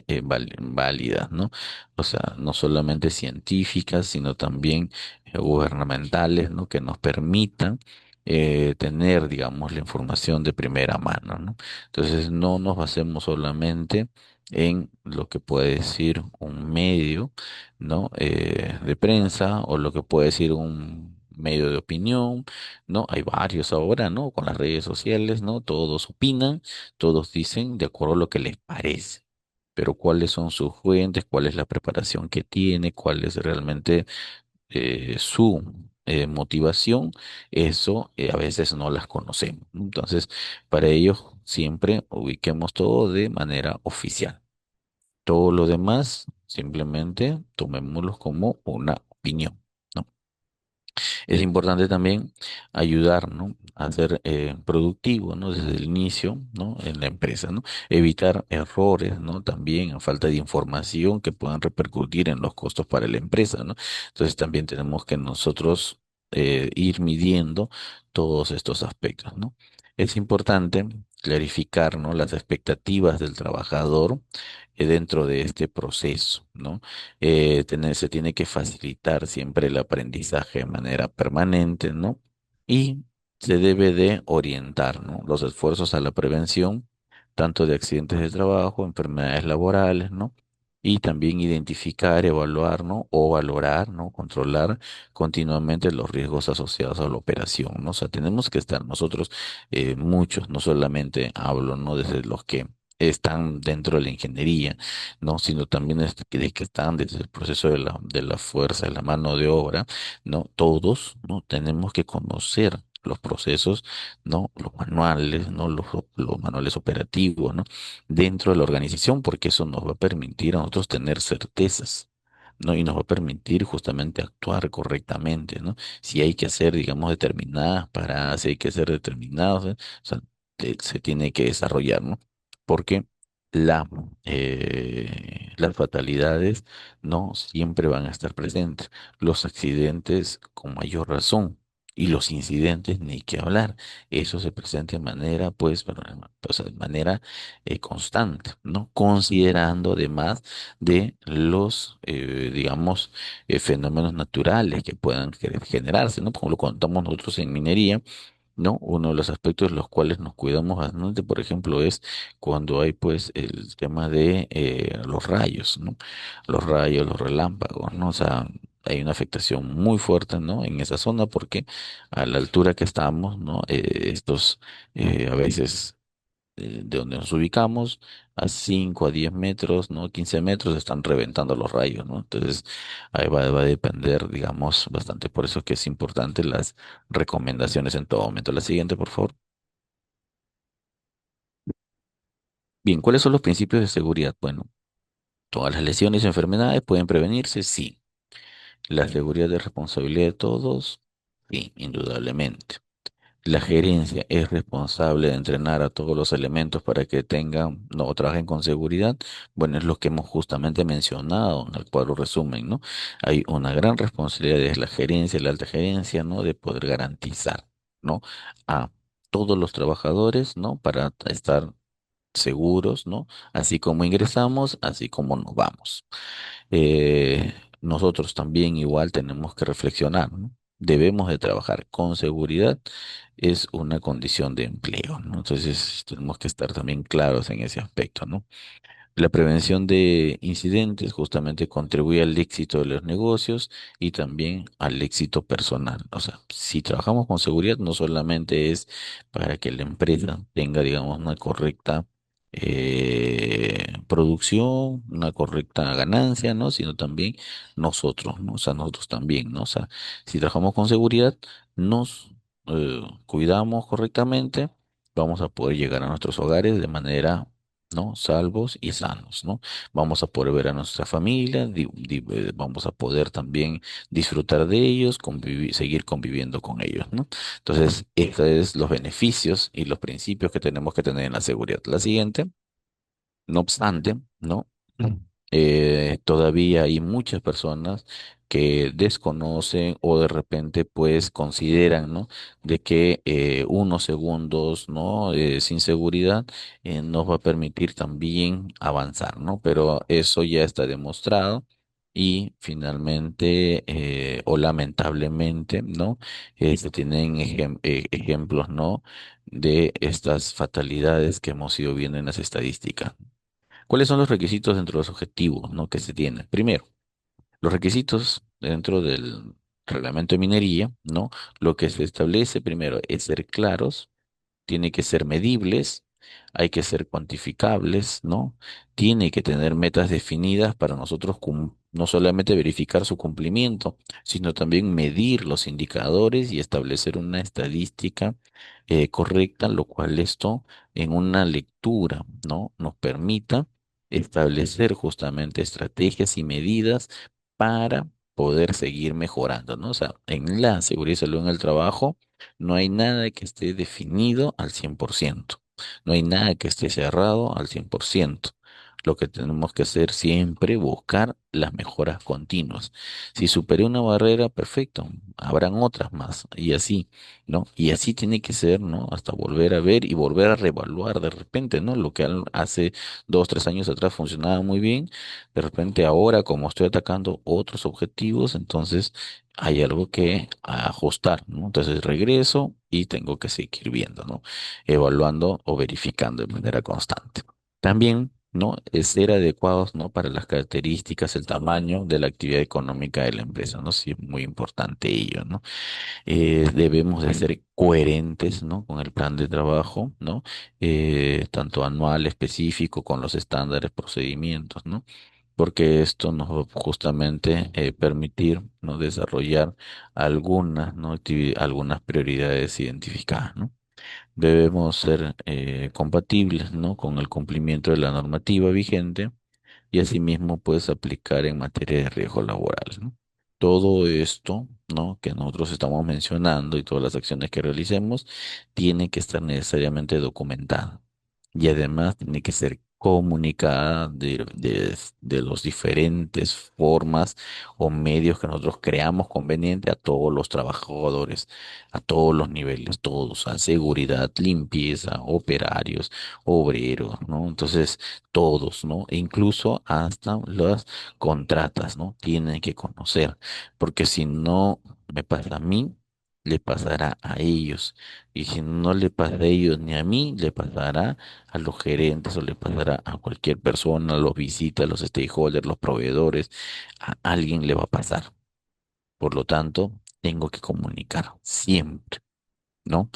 válidas, ¿no? O sea, no solamente científicas, sino también gubernamentales, ¿no? Que nos permitan tener, digamos, la información de primera mano, ¿no? Entonces, no nos basemos solamente en lo que puede decir un medio, ¿no? De prensa o lo que puede decir un medio de opinión, ¿no? Hay varios ahora, ¿no? Con las redes sociales, ¿no? Todos opinan, todos dicen de acuerdo a lo que les parece. Pero cuáles son sus fuentes, cuál es la preparación que tiene, cuál es realmente su motivación, eso a veces no las conocemos, ¿no? Entonces, para ello, siempre ubiquemos todo de manera oficial. Todo lo demás, simplemente tomémoslo como una opinión, ¿no? Es importante también ayudar, ¿no? A ser productivo, ¿no? Desde el inicio, ¿no? En la empresa, ¿no? Evitar errores, ¿no? También a falta de información que puedan repercutir en los costos para la empresa, ¿no? Entonces también tenemos que nosotros ir midiendo todos estos aspectos, ¿no? Es importante clarificar, ¿no? Las expectativas del trabajador dentro de este proceso, ¿no? Se tiene que facilitar siempre el aprendizaje de manera permanente, ¿no? y se debe de orientar, ¿no? Los esfuerzos a la prevención, tanto de accidentes de trabajo, enfermedades laborales, ¿no? Y también identificar, evaluar, ¿no? O valorar, ¿no? Controlar continuamente los riesgos asociados a la operación, ¿no? O sea, tenemos que estar nosotros, muchos, no solamente hablo, ¿no? Desde los que están dentro de la ingeniería, ¿no? Sino también de que están desde el proceso de la fuerza, de la mano de obra, ¿no? Todos, ¿no? Tenemos que conocer los procesos, ¿no? Los manuales, ¿no? Los manuales operativos, ¿no? Dentro de la organización, porque eso nos va a permitir a nosotros tener certezas, ¿no? Y nos va a permitir justamente actuar correctamente, ¿no? Si hay que hacer, digamos, determinadas paradas, si hay que hacer determinados, o sea, se tiene que desarrollar, ¿no? Porque la, las fatalidades no siempre van a estar presentes, los accidentes con mayor razón. Y los incidentes, ni que hablar. Eso se presenta de manera, pues, o sea, de manera constante, ¿no? Considerando además de los, digamos, fenómenos naturales que puedan generarse, ¿no? Como lo contamos nosotros en minería, ¿no? Uno de los aspectos de los cuales nos cuidamos bastante, por ejemplo, es cuando hay, pues, el tema de los rayos, ¿no? Los rayos, los relámpagos, ¿no? O sea, hay una afectación muy fuerte, ¿no? En esa zona porque a la altura que estamos, ¿no? Estos a veces de donde nos ubicamos, a 5 a 10 metros, ¿no? 15 metros están reventando los rayos, ¿no? Entonces, ahí va a depender, digamos, bastante. Por eso que es importante las recomendaciones en todo momento. La siguiente, por favor. Bien, ¿cuáles son los principios de seguridad? Bueno, todas las lesiones y enfermedades pueden prevenirse, sí. La seguridad es responsabilidad de todos, sí, indudablemente. La gerencia es responsable de entrenar a todos los elementos para que tengan, no, trabajen con seguridad. Bueno, es lo que hemos justamente mencionado en el cuadro resumen, ¿no? Hay una gran responsabilidad de la gerencia, la alta gerencia, ¿no? De poder garantizar, ¿no? A todos los trabajadores, ¿no? Para estar seguros, ¿no? Así como ingresamos, así como nos vamos. Nosotros también igual tenemos que reflexionar, ¿no? Debemos de trabajar con seguridad, es una condición de empleo, ¿no? Entonces tenemos que estar también claros en ese aspecto, ¿no? La prevención de incidentes justamente contribuye al éxito de los negocios y también al éxito personal. O sea, si trabajamos con seguridad, no solamente es para que la empresa tenga, digamos, una correcta producción, una correcta ganancia, ¿no? Sino también nosotros, ¿no? O sea, nosotros también, ¿no? O sea, si trabajamos con seguridad, nos cuidamos correctamente, vamos a poder llegar a nuestros hogares de manera, ¿no? Salvos y sanos, ¿no? Vamos a poder ver a nuestra familia, vamos a poder también disfrutar de ellos, seguir conviviendo con ellos, ¿no? Entonces, estos es los beneficios y los principios que tenemos que tener en la seguridad. La siguiente. No obstante, ¿no? Todavía hay muchas personas que desconocen o de repente pues consideran, ¿no? De que unos segundos, ¿no? Sin seguridad nos va a permitir también avanzar, ¿no? Pero eso ya está demostrado y finalmente o lamentablemente, ¿no? Se tienen ejemplos, ¿no? De estas fatalidades que hemos ido viendo en las estadísticas. ¿Cuáles son los requisitos dentro de los objetivos, ¿no? Que se tienen? Primero, los requisitos dentro del reglamento de minería, ¿no? Lo que se establece primero es ser claros, tiene que ser medibles, hay que ser cuantificables, ¿no? Tiene que tener metas definidas para nosotros no solamente verificar su cumplimiento, sino también medir los indicadores y establecer una estadística correcta, lo cual esto en una lectura, ¿no? Nos permita establecer justamente estrategias y medidas para poder seguir mejorando, ¿no? O sea, en la seguridad y salud en el trabajo no hay nada que esté definido al 100%. No hay nada que esté cerrado al 100%. Lo que tenemos que hacer siempre, buscar las mejoras continuas. Si superé una barrera, perfecto, habrán otras más, y así, ¿no? Y así tiene que ser, ¿no? Hasta volver a ver y volver a reevaluar de repente, ¿no? Lo que hace 2, 3 años atrás funcionaba muy bien, de repente ahora, como estoy atacando otros objetivos, entonces hay algo que ajustar, ¿no? Entonces regreso y tengo que seguir viendo, ¿no? Evaluando o verificando de manera constante. También, ¿no? Es ser adecuados, ¿no? Para las características, el tamaño de la actividad económica de la empresa, ¿no? Sí, es muy importante ello, ¿no? Debemos de ser coherentes, ¿no? Con el plan de trabajo, ¿no? Tanto anual, específico, con los estándares, procedimientos, ¿no? Porque esto nos va justamente permitir, ¿no? Desarrollar algunas, ¿no? Algunas prioridades identificadas, ¿no? Debemos ser compatibles, ¿no? Con el cumplimiento de la normativa vigente y asimismo puedes aplicar en materia de riesgo laboral, ¿no? Todo esto, ¿no? Que nosotros estamos mencionando y todas las acciones que realicemos tiene que estar necesariamente documentada y además tiene que ser comunicada de los diferentes formas o medios que nosotros creamos conveniente a todos los trabajadores, a todos los niveles, todos, a seguridad, limpieza, operarios, obreros, ¿no? Entonces, todos, ¿no? E incluso hasta las contratas, ¿no? Tienen que conocer, porque si no me pasa a mí, le pasará a ellos. Y si no le pasa a ellos ni a mí, le pasará a los gerentes o le pasará a cualquier persona, a los visitas, a los stakeholders, los proveedores, a alguien le va a pasar. Por lo tanto, tengo que comunicar siempre, ¿no?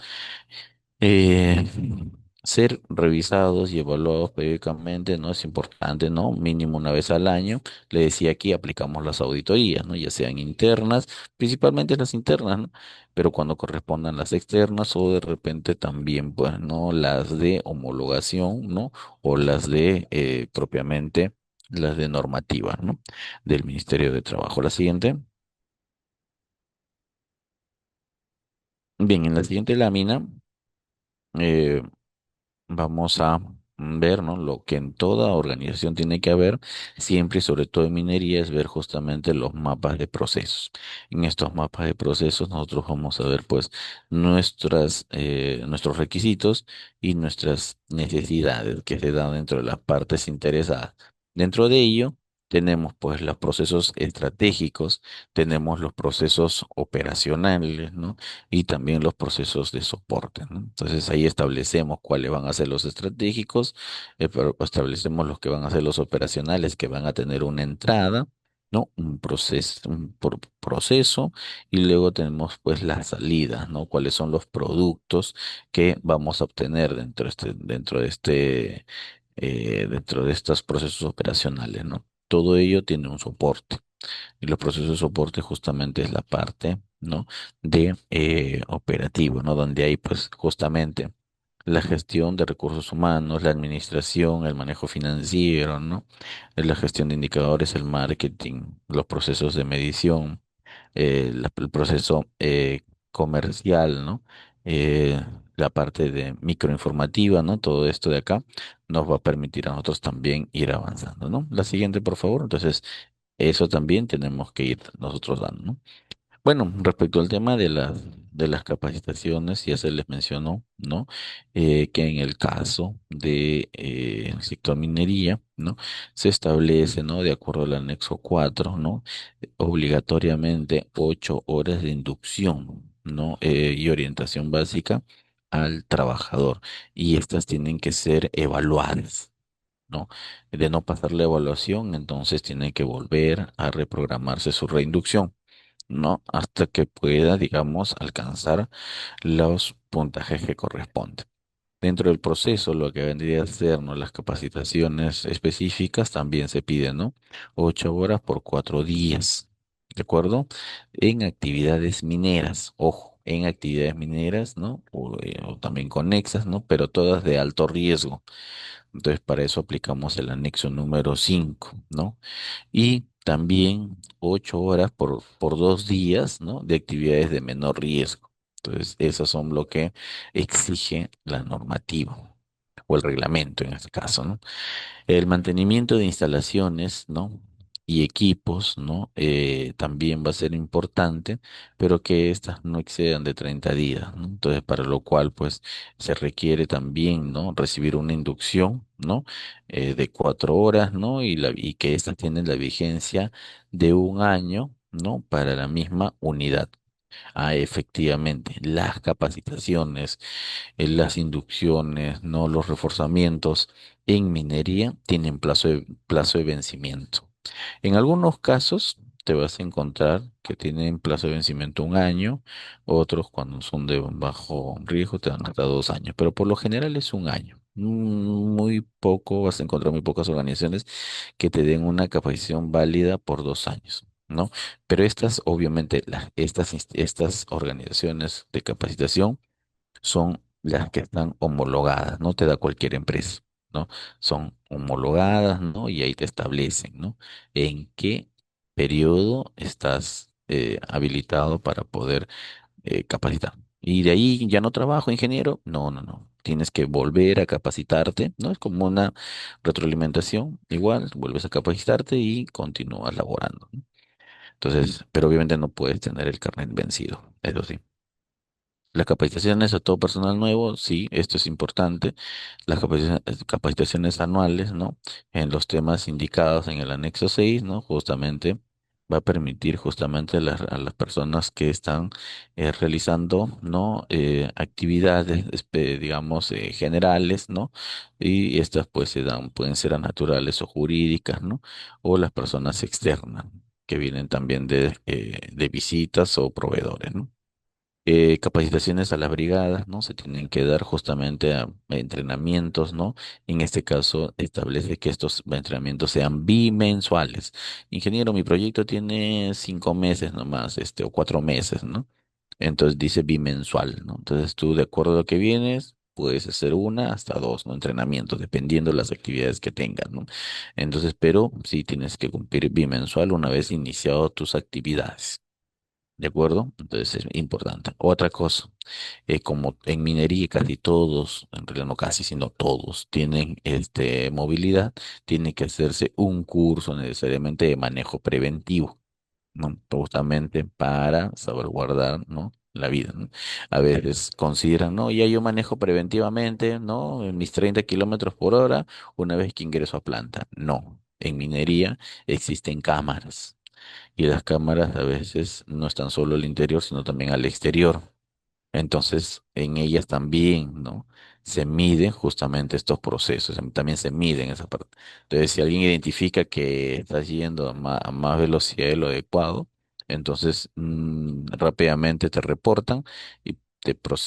Eh, Ser revisados y evaluados periódicamente no es importante, ¿no? Mínimo una vez al año. Le decía aquí, aplicamos las auditorías, ¿no? Ya sean internas, principalmente las internas, ¿no? Pero cuando correspondan las externas o de repente también, pues, ¿no? Las de homologación, ¿no? O las de propiamente las de normativa, ¿no? Del Ministerio de Trabajo. La siguiente. Bien, en la siguiente lámina. eh, Vamos a ver, ¿no? Lo que en toda organización tiene que haber, siempre y sobre todo en minería, es ver justamente los mapas de procesos. En estos mapas de procesos nosotros vamos a ver pues nuestros requisitos y nuestras necesidades que se dan dentro de las partes interesadas. Dentro de ello tenemos pues los procesos estratégicos, tenemos los procesos operacionales, ¿no? Y también los procesos de soporte, ¿no? Entonces ahí establecemos cuáles van a ser los estratégicos, pero establecemos los que van a ser los operacionales, que van a tener una entrada, ¿no? Un proceso y luego tenemos pues las salidas, ¿no? Cuáles son los productos que vamos a obtener dentro de estos procesos operacionales, ¿no? Todo ello tiene un soporte. Y los procesos de soporte justamente es la parte, ¿no? De operativo, ¿no? Donde hay pues justamente la gestión de recursos humanos, la administración, el manejo financiero, ¿no? La gestión de indicadores, el marketing, los procesos de medición, el proceso comercial, ¿no? La parte de microinformativa, ¿no? Todo esto de acá nos va a permitir a nosotros también ir avanzando, ¿no? La siguiente, por favor. Entonces, eso también tenemos que ir nosotros dando, ¿no? Bueno, respecto al tema de las capacitaciones, ya se les mencionó, ¿no? Que en el caso de el sector minería, ¿no? Se establece, ¿no? De acuerdo al anexo 4, ¿no? Obligatoriamente 8 horas de inducción, ¿no? Y orientación básica al trabajador. Y estas tienen que ser evaluadas. ¿No? De no pasar la evaluación, entonces tiene que volver a reprogramarse su reinducción, ¿no? Hasta que pueda, digamos, alcanzar los puntajes que corresponden. Dentro del proceso, lo que vendría a ser, ¿no? Las capacitaciones específicas también se piden, ¿no? 8 horas por 4 días, ¿de acuerdo? En actividades mineras, ojo, en actividades mineras, ¿no? O también conexas, ¿no? Pero todas de alto riesgo. Entonces, para eso aplicamos el anexo número 5, ¿no? Y también 8 horas por 2 días, ¿no? De actividades de menor riesgo. Entonces, esos son lo que exige la normativa. o el reglamento en este caso, ¿no? El mantenimiento de instalaciones, ¿no? Y equipos, ¿no? También va a ser importante, pero que éstas no excedan de 30 días, ¿no? Entonces, para lo cual, pues, se requiere también, ¿no? Recibir una inducción, ¿no? De 4 horas, ¿no? Y que éstas tienen la vigencia de un año, ¿no? Para la misma unidad. Ah, efectivamente, las capacitaciones, las inducciones, no los reforzamientos en minería tienen plazo de vencimiento. En algunos casos te vas a encontrar que tienen plazo de vencimiento un año, otros cuando son de bajo riesgo te dan hasta 2 años, pero por lo general es un año. Muy poco, vas a encontrar muy pocas organizaciones que te den una capacitación válida por 2 años, ¿no? Pero estas, obviamente, estas organizaciones de capacitación son las que están homologadas, no te da cualquier empresa, ¿no? Son homologadas, ¿no? Y ahí te establecen, ¿no? En qué periodo estás habilitado para poder capacitar. Y de ahí ya no trabajo, ingeniero. No, no, no. Tienes que volver a capacitarte, ¿no? Es como una retroalimentación. Igual, vuelves a capacitarte y continúas laborando, ¿no? Entonces, pero obviamente no puedes tener el carnet vencido, eso sí. Las capacitaciones a todo personal nuevo, sí, esto es importante. Las capacitaciones anuales, ¿no? En los temas indicados en el anexo 6, ¿no? Justamente va a permitir justamente a las personas que están realizando, ¿no? Actividades, digamos, generales, ¿no? Y estas pues pueden ser naturales o jurídicas, ¿no? O las personas externas que vienen también de visitas o proveedores, ¿no? Capacitaciones a las brigadas, ¿no? Se tienen que dar justamente a entrenamientos, ¿no? En este caso, establece que estos entrenamientos sean bimensuales. Ingeniero, mi proyecto tiene 5 meses nomás, o 4 meses, ¿no? Entonces dice bimensual, ¿no? Entonces tú, de acuerdo a lo que vienes, puedes hacer una hasta dos, ¿no? Entrenamientos, dependiendo de las actividades que tengas, ¿no? Entonces, pero sí tienes que cumplir bimensual una vez iniciado tus actividades. ¿De acuerdo? Entonces es importante. Otra cosa, como en minería casi todos, en realidad no casi, sino todos tienen movilidad, tiene que hacerse un curso necesariamente de manejo preventivo, ¿no? Justamente para salvaguardar, ¿no? La vida, ¿no? A veces consideran, no, ya yo manejo preventivamente, ¿no? En mis 30 kilómetros por hora una vez que ingreso a planta. No, en minería existen cámaras y las cámaras a veces no están solo al interior, sino también al exterior. Entonces, en ellas también, ¿no? Se miden justamente estos procesos, también se miden esa parte. Entonces, si alguien identifica que estás yendo a más velocidad de lo adecuado, entonces rápidamente te reportan y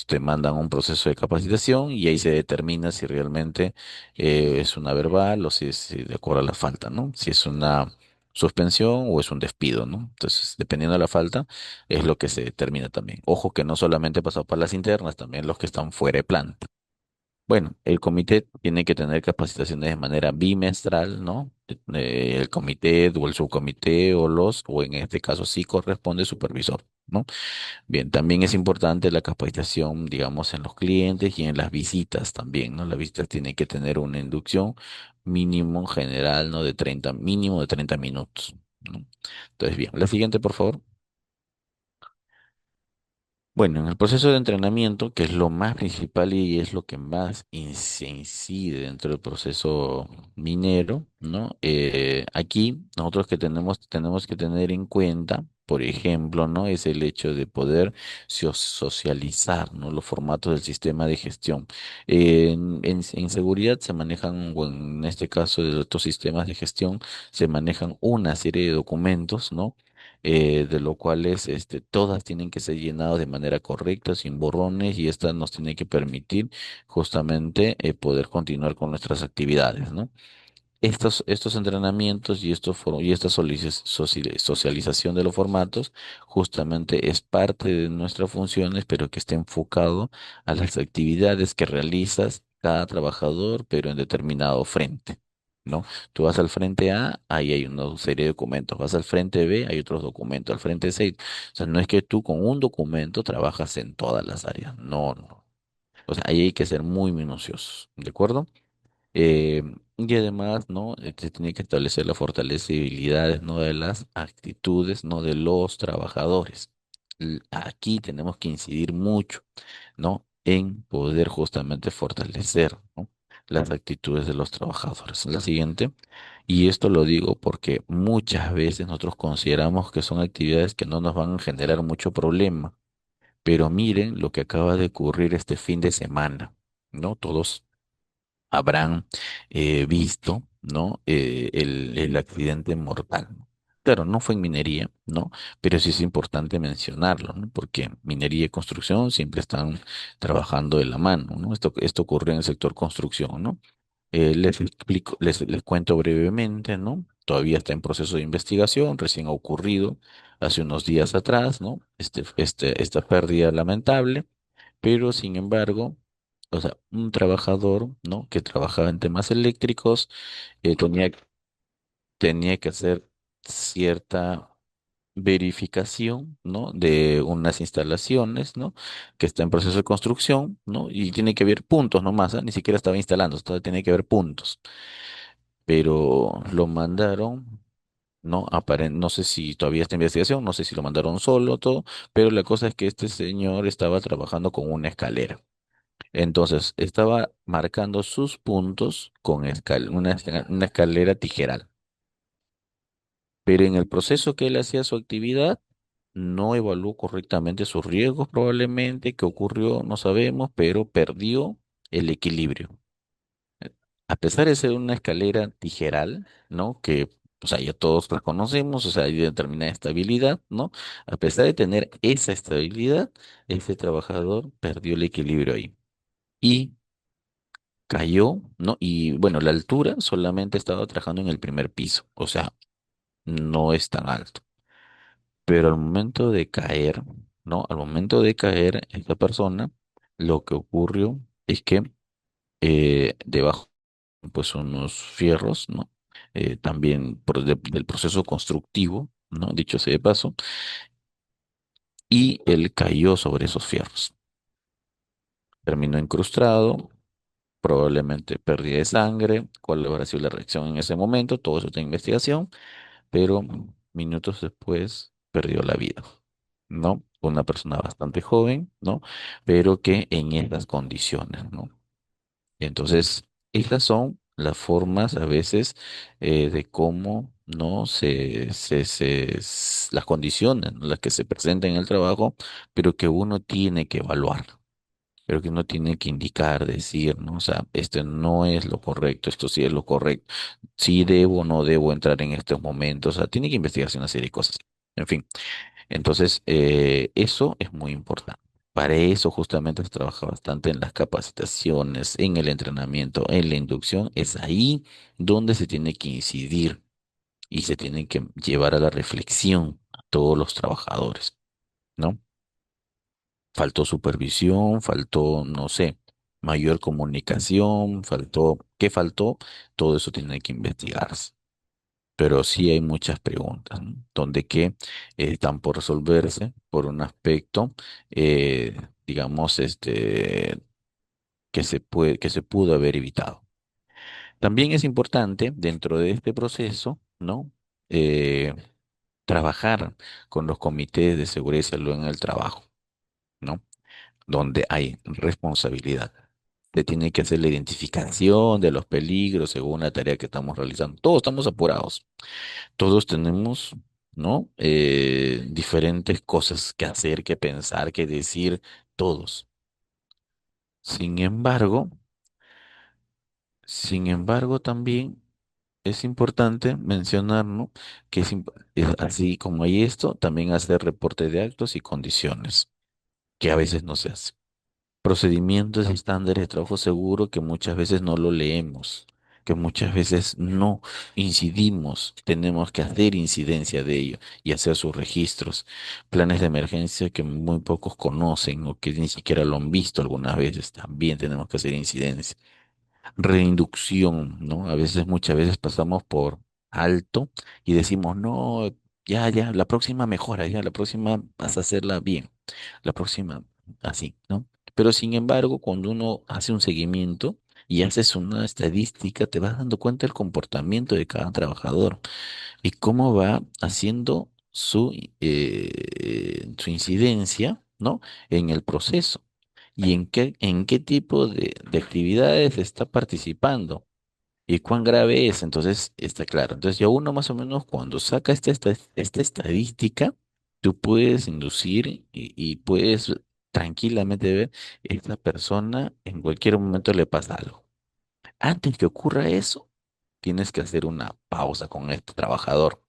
te mandan un proceso de capacitación y ahí se determina si realmente es una verbal o si es de acuerdo a la falta, ¿no? Si es una suspensión o es un despido, ¿no? Entonces, dependiendo de la falta es lo que se determina también. Ojo que no solamente pasa por las internas, también los que están fuera de planta. Bueno, el comité tiene que tener capacitaciones de manera bimestral, ¿no? El comité o el subcomité o en este caso sí corresponde supervisor, ¿no? Bien, también es importante la capacitación, digamos, en los clientes y en las visitas también, ¿no? Las visitas tienen que tener una inducción mínimo general, ¿no? Mínimo de 30 minutos, ¿no? Entonces, bien, la siguiente, por favor. Bueno, en el proceso de entrenamiento, que es lo más principal y es lo que más se incide dentro del proceso minero, ¿no? Aquí nosotros que tenemos que tener en cuenta, por ejemplo, ¿no? Es el hecho de poder socializar, ¿no? Los formatos del sistema de gestión. En seguridad se manejan, o en este caso de estos sistemas de gestión, se manejan una serie de documentos, ¿no? De lo cuales todas tienen que ser llenadas de manera correcta, sin borrones, y estas nos tienen que permitir justamente poder continuar con nuestras actividades, ¿no? Estos entrenamientos y esta socialización de los formatos justamente es parte de nuestras funciones, pero que está enfocado a las actividades que realizas cada trabajador, pero en determinado frente, ¿no? Tú vas al frente A, ahí hay una serie de documentos, vas al frente B, hay otros documentos, al frente C. O sea, no es que tú con un documento trabajas en todas las áreas, no, no. O sea, ahí hay que ser muy minuciosos, ¿de acuerdo? Eh, y además, ¿no? Se tiene que establecer la fortaleza y debilidades, ¿no? De las actitudes, ¿no? De los trabajadores. Aquí tenemos que incidir mucho, ¿no? En poder justamente fortalecer, ¿no? Las actitudes de los trabajadores. La siguiente, y esto lo digo porque muchas veces nosotros consideramos que son actividades que no nos van a generar mucho problema, pero miren lo que acaba de ocurrir este fin de semana, ¿no? Todos habrán visto, ¿no? El accidente mortal, ¿no? Claro, no fue en minería, ¿no? Pero sí es importante mencionarlo, ¿no? Porque minería y construcción siempre están trabajando de la mano, ¿no? Esto ocurrió en el sector construcción, ¿no? Les explico, les cuento brevemente, ¿no? Todavía está en proceso de investigación, recién ha ocurrido hace unos días atrás, ¿no? Esta pérdida lamentable, pero sin embargo, o sea, un trabajador, ¿no? Que trabajaba en temas eléctricos, tenía que hacer cierta verificación, ¿no? De unas instalaciones, ¿no? Que está en proceso de construcción, ¿no? Y tiene que haber puntos nomás, ¿ah? Ni siquiera estaba instalando, todavía tiene que haber puntos. Pero lo mandaron, ¿no? No sé si todavía está en investigación, no sé si lo mandaron solo, todo, pero la cosa es que este señor estaba trabajando con una escalera. Entonces, estaba marcando sus puntos con una escalera tijeral. Pero en el proceso que él hacía su actividad, no evaluó correctamente sus riesgos, probablemente. ¿Qué ocurrió? No sabemos, pero perdió el equilibrio. A pesar de ser una escalera tijeral, ¿no? Que, o sea, ya todos la conocemos, o sea, hay determinada estabilidad, ¿no? A pesar de tener esa estabilidad, ese trabajador perdió el equilibrio ahí. Y cayó, ¿no? Y bueno, la altura solamente estaba trabajando en el primer piso, o sea, no es tan alto. Pero al momento de caer, ¿no? Al momento de caer, esta persona, lo que ocurrió es que debajo, pues unos fierros, ¿no? También del proceso constructivo, ¿no? Dicho sea de paso, y él cayó sobre esos fierros. Terminó incrustado, probablemente pérdida de sangre, cuál habrá sido la reacción en ese momento, todo eso está en investigación, pero minutos después perdió la vida, ¿no? Una persona bastante joven, ¿no? Pero que en estas condiciones, ¿no? Entonces, estas son las formas a veces de cómo no las condiciones, ¿no? Las que se presentan en el trabajo, pero que uno tiene que evaluar, pero que uno tiene que indicar, decir, ¿no? O sea, esto no es lo correcto, esto sí es lo correcto, sí debo o no debo entrar en estos momentos, o sea, tiene que investigarse una serie de cosas. En fin, entonces, eso es muy importante. Para eso justamente se trabaja bastante en las capacitaciones, en el entrenamiento, en la inducción. Es ahí donde se tiene que incidir y se tiene que llevar a la reflexión a todos los trabajadores, ¿no? Faltó supervisión, faltó, no sé, mayor comunicación, faltó, ¿qué faltó? Todo eso tiene que investigarse. Pero sí hay muchas preguntas, ¿no? Donde que están por resolverse por un aspecto, eh, digamos, que se pudo haber evitado. También es importante dentro de este proceso, ¿no? Eh, Trabajar con los comités de seguridad y salud en el trabajo, ¿no? Donde hay responsabilidad. Se tiene que hacer la identificación de los peligros según la tarea que estamos realizando. Todos estamos apurados. Todos tenemos, ¿no? Diferentes cosas que hacer, que pensar, que decir, todos. Sin embargo, también es importante mencionar, ¿no? Que es así como hay esto, también hacer reporte de actos y condiciones, que a veces no se hace. Procedimientos y estándares de trabajo seguro que muchas veces no lo leemos, que muchas veces no incidimos, tenemos que hacer incidencia de ello y hacer sus registros, planes de emergencia que muy pocos conocen o que ni siquiera lo han visto algunas veces, también tenemos que hacer incidencia. Reinducción, ¿no? A veces, muchas veces pasamos por alto y decimos, no, ya, ya, la próxima mejora, ya, la próxima vas a hacerla bien, la próxima así, ¿no? Pero sin embargo, cuando uno hace un seguimiento y haces una estadística, te vas dando cuenta del comportamiento de cada trabajador y cómo va haciendo su incidencia, ¿no? En el proceso y en qué tipo de actividades está participando y cuán grave es. Entonces, está claro. Entonces, ya uno más o menos cuando saca esta estadística, tú puedes inducir y puedes tranquilamente ver, esta persona en cualquier momento le pasa algo. Antes que ocurra eso, tienes que hacer una pausa con este trabajador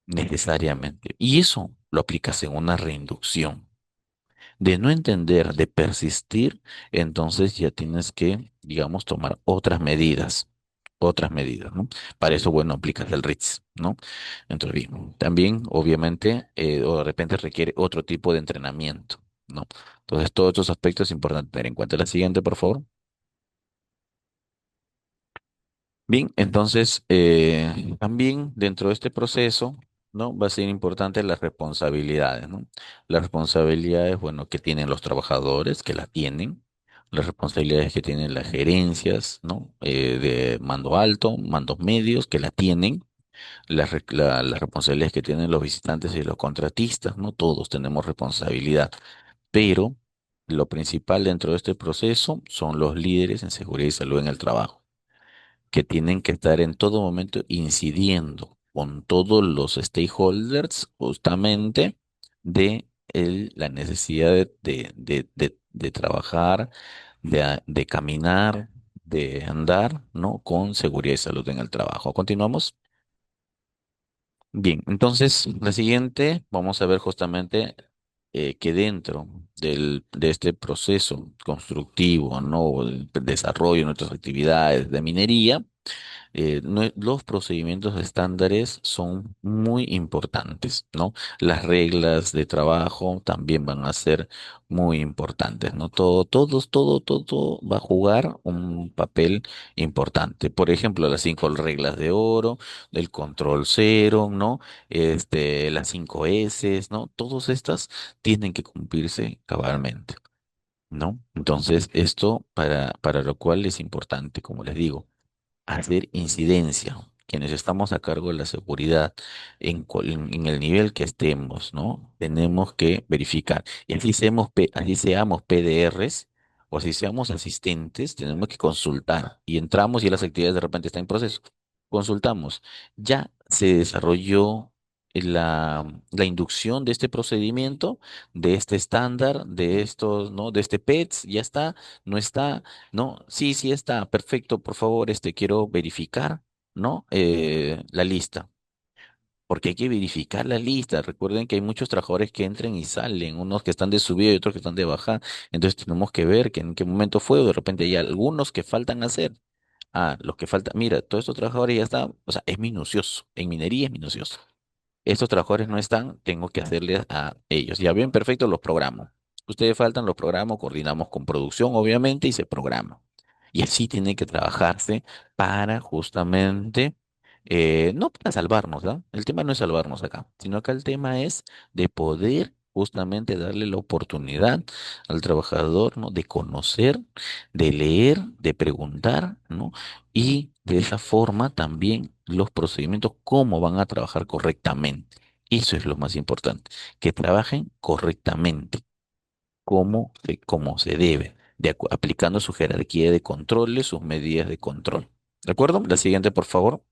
necesariamente. Y eso lo aplicas en una reinducción. De no entender, de persistir, entonces ya tienes que, digamos, tomar otras medidas, ¿no? Para eso, bueno, aplicas el RITS, ¿no? Entonces, bien, también, obviamente, o de repente requiere otro tipo de entrenamiento, ¿no? Entonces, todos estos aspectos es importante tener en cuenta. La siguiente, por favor. Bien, entonces también dentro de este proceso, ¿no? Va a ser importante las responsabilidades, ¿no? Las responsabilidades, bueno, que tienen los trabajadores, que la tienen, las responsabilidades que tienen las gerencias, ¿no? De mando alto, mandos medios, que la tienen, las responsabilidades que tienen los visitantes y los contratistas, ¿no? Todos tenemos responsabilidad, pero lo principal dentro de este proceso son los líderes en seguridad y salud en el trabajo que tienen que estar en todo momento incidiendo con todos los stakeholders justamente de la necesidad de trabajar, de caminar, de andar, ¿no? Con seguridad y salud en el trabajo. Continuamos. Bien, entonces la siguiente, vamos a ver justamente que dentro de este proceso constructivo, ¿no? El desarrollo de nuestras actividades de minería, los procedimientos estándares son muy importantes, ¿no? Las reglas de trabajo también van a ser muy importantes, ¿no? Todo va a jugar un papel importante. Por ejemplo, las 5 reglas de oro, el control cero, ¿no? Las 5 S, ¿no? Todas estas tienen que cumplirse cabalmente, ¿no? Entonces, esto para lo cual es importante, como les digo hacer incidencia. Quienes estamos a cargo de la seguridad en el nivel que estemos, ¿no? Tenemos que verificar. Y así seamos PDRs o así seamos asistentes, tenemos que consultar. Y entramos y las actividades de repente están en proceso. Consultamos. Ya se desarrolló la inducción de este procedimiento, de este estándar, de estos, ¿no? De este PETS, ya está, no está. No, sí, sí está, perfecto, por favor, quiero verificar, ¿no? La lista, porque hay que verificar la lista. Recuerden que hay muchos trabajadores que entran y salen, unos que están de subida y otros que están de bajada. Entonces tenemos que ver que en qué momento fue, o de repente hay algunos que faltan hacer. Ah, los que faltan, mira, todos estos trabajadores ya están, o sea, es minucioso, en minería es minucioso. Estos trabajadores no están, tengo que hacerles a ellos. Ya bien, perfecto, los programo. Ustedes faltan, los programo, coordinamos con producción, obviamente, y se programa. Y así tiene que trabajarse para justamente, no para salvarnos, ¿no? El tema no es salvarnos acá, sino acá el tema es de poder justamente darle la oportunidad al trabajador, ¿no? De conocer, de leer, de preguntar, ¿no? Y de esa forma también los procedimientos, cómo van a trabajar correctamente. Eso es lo más importante, que trabajen correctamente, como se debe, aplicando su jerarquía de controles, sus medidas de control. ¿De acuerdo? La siguiente, por favor.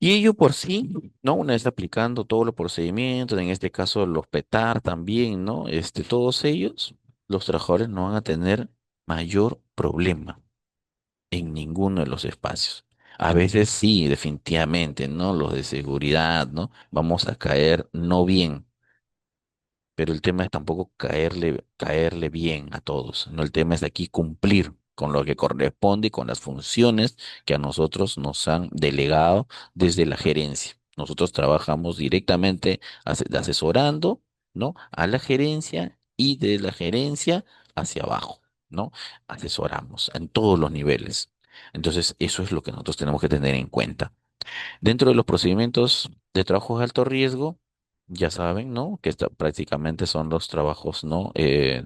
Y ello por sí, ¿no? Una vez aplicando todos los procedimientos, en este caso los PETAR también, ¿no? Todos ellos, los trabajadores no van a tener mayor problema en ninguno de los espacios. A veces sí, definitivamente, ¿no? Los de seguridad, ¿no? Vamos a caer no bien, pero el tema es tampoco caerle bien a todos, ¿no? El tema es aquí cumplir con lo que corresponde y con las funciones que a nosotros nos han delegado desde la gerencia. Nosotros trabajamos directamente asesorando, ¿no? A la gerencia y de la gerencia hacia abajo, ¿no? Asesoramos en todos los niveles. Entonces, eso es lo que nosotros tenemos que tener en cuenta. Dentro de los procedimientos de trabajo de alto riesgo, ya saben, ¿no? Que prácticamente son los trabajos, ¿no? Que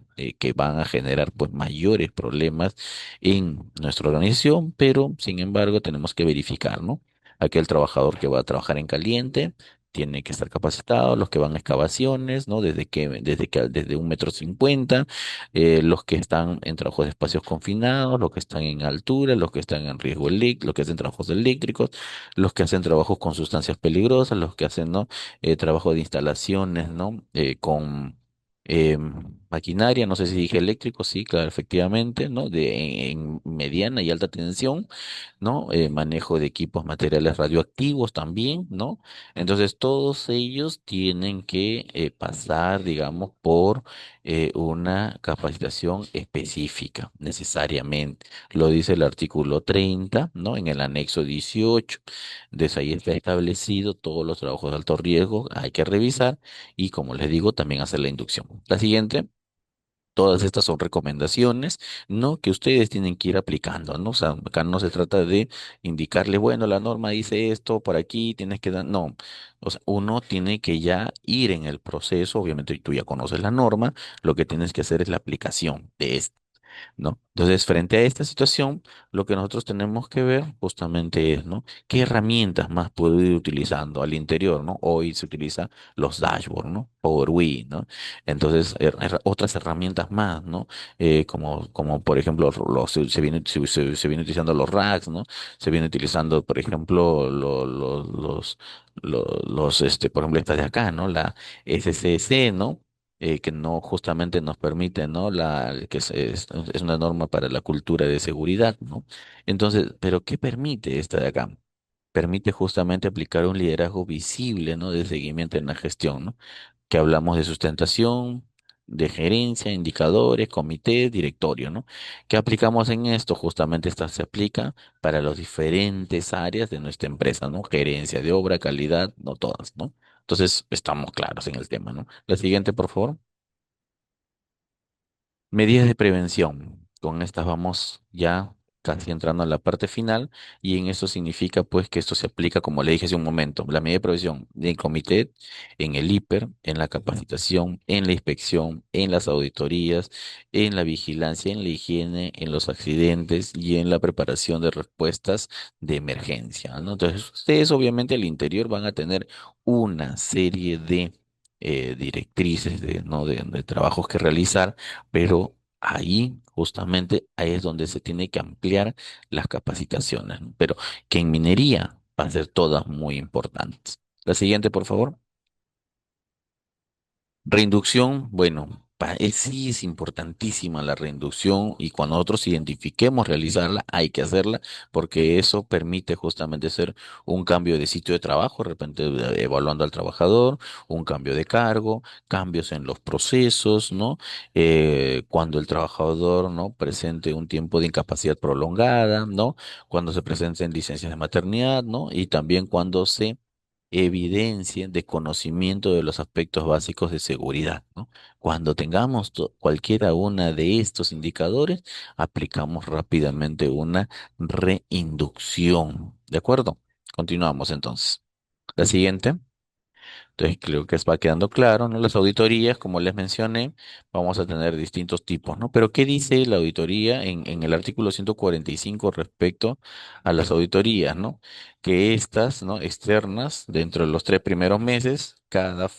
van a generar, pues, mayores problemas en nuestra organización, pero, sin embargo, tenemos que verificar, ¿no? Aquel trabajador que va a trabajar en caliente tiene que estar capacitado, los que van a excavaciones, ¿no? Desde 1,50 m, los que están en trabajos de espacios confinados, los que están en altura, los que están en riesgo eléctrico, los que hacen trabajos eléctricos, los que hacen trabajos con sustancias peligrosas, los que hacen, ¿no? Trabajo de instalaciones, ¿no? Con maquinaria, no sé si dije eléctrico, sí, claro, efectivamente, ¿no? En mediana y alta tensión, ¿no? Manejo de equipos materiales radioactivos también, ¿no? Entonces, todos ellos tienen que pasar, digamos, por una capacitación específica, necesariamente. Lo dice el artículo 30, ¿no? En el anexo 18. Desde ahí está establecido todos los trabajos de alto riesgo, hay que revisar y, como les digo, también hacer la inducción. La siguiente. Todas estas son recomendaciones, ¿no? Que ustedes tienen que ir aplicando, ¿no? O sea, acá no se trata de indicarle, bueno, la norma dice esto, por aquí tienes que dar, no. O sea, uno tiene que ya ir en el proceso, obviamente tú ya conoces la norma, lo que tienes que hacer es la aplicación de esta. ¿No? Entonces, frente a esta situación, lo que nosotros tenemos que ver justamente es, ¿no? ¿Qué herramientas más puedo ir utilizando al interior, ¿no? Hoy se utiliza los dashboards, ¿no? Power BI, ¿no? Entonces, otras herramientas más, ¿no? Como por ejemplo, se viene utilizando los racks, ¿no? Se viene utilizando, por ejemplo, por ejemplo, estas de acá, ¿no? La SCC, ¿no? Que no justamente nos permite, ¿no? Es una norma para la cultura de seguridad, ¿no? Entonces, ¿pero qué permite esta de acá? Permite justamente aplicar un liderazgo visible, ¿no? De seguimiento en la gestión, ¿no? Que hablamos de sustentación, de gerencia, indicadores, comité, directorio, ¿no? ¿Qué aplicamos en esto? Justamente esta se aplica para las diferentes áreas de nuestra empresa, ¿no? Gerencia de obra, calidad, no todas, ¿no? Entonces, estamos claros en el tema, ¿no? La siguiente, por favor. Medidas de prevención. Con estas vamos ya casi entrando a la parte final y en eso significa pues que esto se aplica, como le dije hace un momento, la medida de prevención en el comité, en el hiper, en la capacitación, en la inspección, en las auditorías, en la vigilancia, en la higiene, en los accidentes y en la preparación de respuestas de emergencia, ¿no? Entonces, ustedes obviamente al interior van a tener una serie de directrices ¿no? de trabajos que realizar, pero ahí justamente ahí es donde se tiene que ampliar las capacitaciones, ¿no? Pero que en minería va a ser todas muy importantes. La siguiente, por favor. Reinducción, bueno, sí es importantísima la reinducción y cuando nosotros identifiquemos realizarla, hay que hacerla porque eso permite justamente hacer un cambio de sitio de trabajo, de repente evaluando al trabajador, un cambio de cargo, cambios en los procesos, ¿no? Cuando el trabajador, ¿no? presente un tiempo de incapacidad prolongada, ¿no? Cuando se presenten licencias de maternidad, ¿no? Y también cuando se evidencia de conocimiento de los aspectos básicos de seguridad, ¿no? Cuando tengamos cualquiera una de estos indicadores, aplicamos rápidamente una reinducción. ¿De acuerdo? Continuamos entonces. La siguiente. Entonces, creo que va quedando claro, ¿no? Las auditorías, como les mencioné, vamos a tener distintos tipos, ¿no? Pero, ¿qué dice la auditoría en el artículo 145 respecto a las auditorías, ¿no? Que estas, ¿no? Externas, dentro de los 3 primeros meses, cada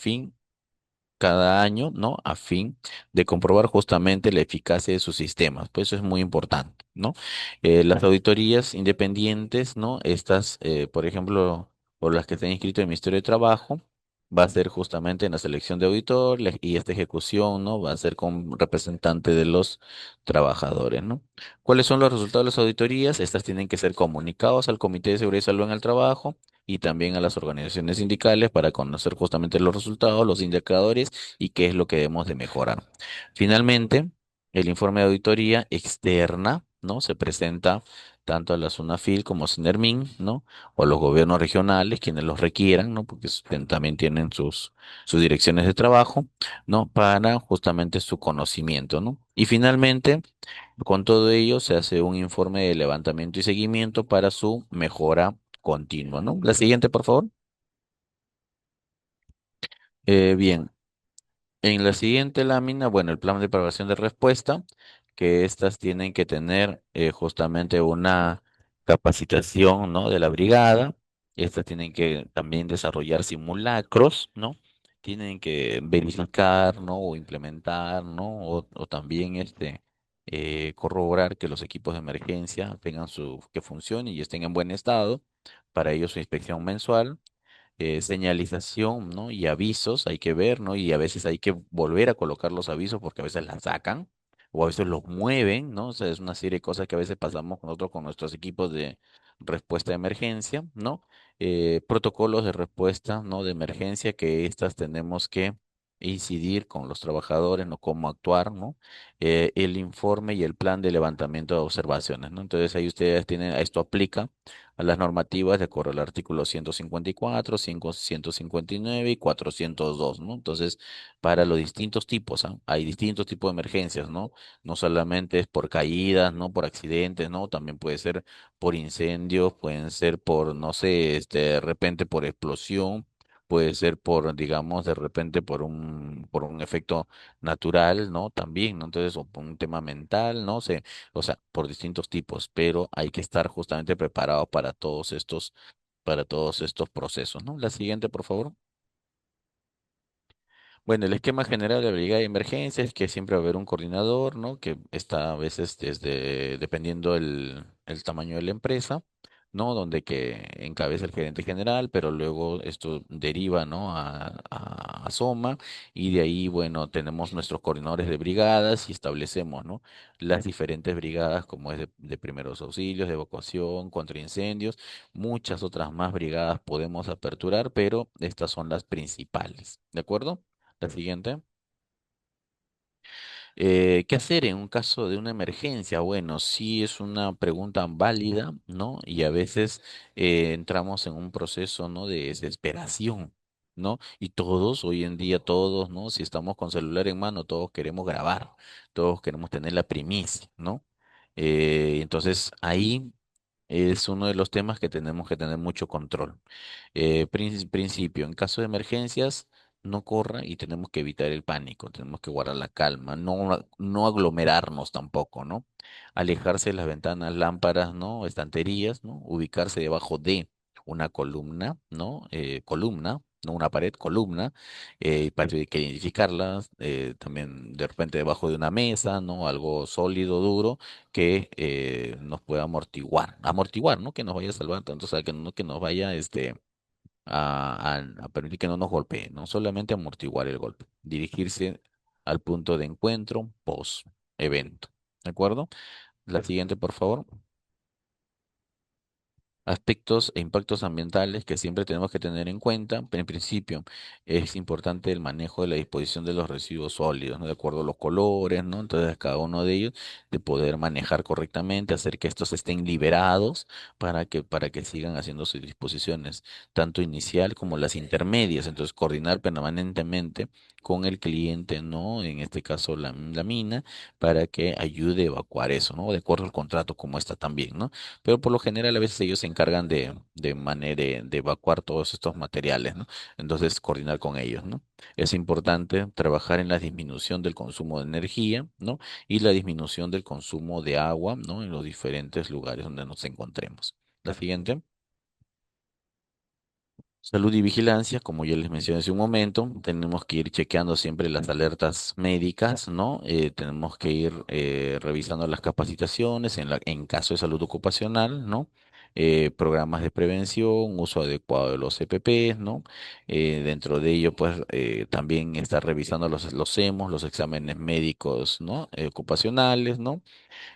año, ¿no? A fin de comprobar justamente la eficacia de sus sistemas. Pues eso es muy importante, ¿no? Las auditorías independientes, ¿no? Estas, por ejemplo, por las que están inscritas en el Ministerio de Trabajo, va a ser justamente en la selección de auditor y esta ejecución, ¿no? Va a ser con representante de los trabajadores, ¿no? ¿Cuáles son los resultados de las auditorías? Estas tienen que ser comunicados al Comité de Seguridad y Salud en el Trabajo y también a las organizaciones sindicales para conocer justamente los resultados, los indicadores y qué es lo que debemos de mejorar. Finalmente, el informe de auditoría externa, ¿no? Se presenta tanto a la SUNAFIL como a SINERMIN, ¿no? O a los gobiernos regionales, quienes los requieran, ¿no? Porque también tienen sus direcciones de trabajo, ¿no? Para justamente su conocimiento, ¿no? Y finalmente, con todo ello, se hace un informe de levantamiento y seguimiento para su mejora continua, ¿no? La siguiente, por favor. Bien, en la siguiente lámina, bueno, el plan de preparación de respuesta, que estas tienen que tener justamente una capacitación, ¿no? De la brigada. Estas tienen que también desarrollar simulacros, ¿no? Tienen que verificar, ¿no? O implementar, ¿no? O también corroborar que los equipos de emergencia tengan que funcionen y estén en buen estado. Para ello su inspección mensual, señalización, ¿no? Y avisos hay que ver, ¿no? Y a veces hay que volver a colocar los avisos porque a veces las sacan o a veces los mueven, ¿no? O sea, es una serie de cosas que a veces pasamos nosotros con nuestros equipos de respuesta de emergencia, ¿no? Protocolos de respuesta, ¿no? De emergencia que estas tenemos que incidir con los trabajadores, ¿no? Cómo actuar, ¿no? El informe y el plan de levantamiento de observaciones, ¿no? Entonces ahí ustedes tienen, esto aplica a las normativas de acuerdo al artículo 154, 159 y 402, ¿no? Entonces, para los distintos tipos, ¿ah? Hay distintos tipos de emergencias, ¿no? No solamente es por caídas, ¿no? Por accidentes, ¿no? También puede ser por incendios, pueden ser por, no sé, de repente por explosión. Puede ser por, digamos, de repente por un efecto natural, ¿no? También, ¿no? Entonces, o por un tema mental, ¿no? O sea, por distintos tipos, pero hay que estar justamente preparado para todos estos procesos, ¿no? La siguiente, por favor. Bueno, el esquema general de la brigada de emergencia es que siempre va a haber un coordinador, ¿no? Que está a veces dependiendo el tamaño de la empresa, ¿no? Donde que encabeza el gerente general, pero luego esto deriva, ¿no? A SOMA y de ahí, bueno, tenemos nuestros coordinadores de brigadas y establecemos, ¿no? Las diferentes brigadas como es de primeros auxilios, de evacuación, contra incendios, muchas otras más brigadas podemos aperturar, pero estas son las principales, ¿de acuerdo? La siguiente. ¿Qué hacer en un caso de una emergencia? Bueno, sí es una pregunta válida, ¿no? Y a veces entramos en un proceso, ¿no? De desesperación, ¿no? Y todos, hoy en día todos, ¿no? Si estamos con celular en mano, todos queremos grabar, todos queremos tener la primicia, ¿no? Entonces ahí es uno de los temas que tenemos que tener mucho control. Principio, en caso de emergencias, no corra y tenemos que evitar el pánico, tenemos que guardar la calma, no aglomerarnos tampoco, ¿no? Alejarse de las ventanas, lámparas, ¿no? Estanterías, ¿no? Ubicarse debajo de una columna, ¿no? Columna, no una pared, columna, para que identificarlas, también de repente debajo de una mesa, ¿no? Algo sólido, duro que nos pueda amortiguar, ¿no? Que nos vaya a salvar tanto, o sea, que no que nos vaya a permitir que no nos golpee, no solamente amortiguar el golpe, dirigirse al punto de encuentro post evento. ¿De acuerdo? La siguiente, por favor. Aspectos e impactos ambientales que siempre tenemos que tener en cuenta. En principio, es importante el manejo de la disposición de los residuos sólidos, ¿no? De acuerdo a los colores, ¿no? Entonces, cada uno de ellos, de poder manejar correctamente, hacer que estos estén liberados para que sigan haciendo sus disposiciones, tanto inicial como las intermedias. Entonces, coordinar permanentemente con el cliente, ¿no? En este caso, la mina, para que ayude a evacuar eso, ¿no? De acuerdo al contrato, como está también, ¿no? Pero por lo general a veces ellos se encargan de evacuar todos estos materiales, ¿no? Entonces, coordinar con ellos, ¿no? Es importante trabajar en la disminución del consumo de energía, ¿no? Y la disminución del consumo de agua, ¿no? En los diferentes lugares donde nos encontremos. La siguiente. Salud y vigilancia, como ya les mencioné hace un momento, tenemos que ir chequeando siempre las alertas médicas, ¿no? Tenemos que ir revisando las capacitaciones en caso de salud ocupacional, ¿no? Programas de prevención, uso adecuado de los EPPs, ¿no? Dentro de ello, pues, también estar revisando los EMOS, los exámenes médicos, ¿no? Ocupacionales, ¿no?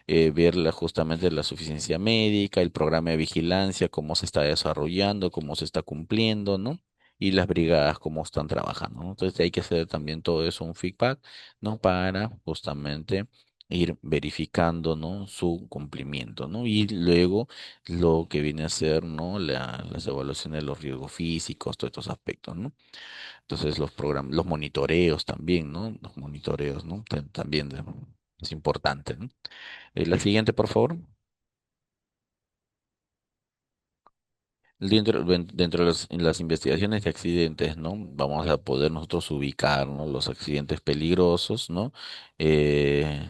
Ver justamente la suficiencia médica, el programa de vigilancia, cómo se está desarrollando, cómo se está cumpliendo, ¿no? Y las brigadas, cómo están trabajando, ¿no? Entonces hay que hacer también todo eso un feedback, ¿no? Para justamente ir verificando, ¿no? Su cumplimiento, ¿no? Y luego lo que viene a ser, ¿no? Las evaluaciones de los riesgos físicos, todos estos aspectos, ¿no? Entonces los programas, los monitoreos también, ¿no? Los monitoreos, ¿no? También es importante, ¿no? La siguiente, por favor. Dentro de las investigaciones de accidentes, ¿no? Vamos a poder nosotros ubicar, ¿no? Los accidentes peligrosos, ¿no? Eh,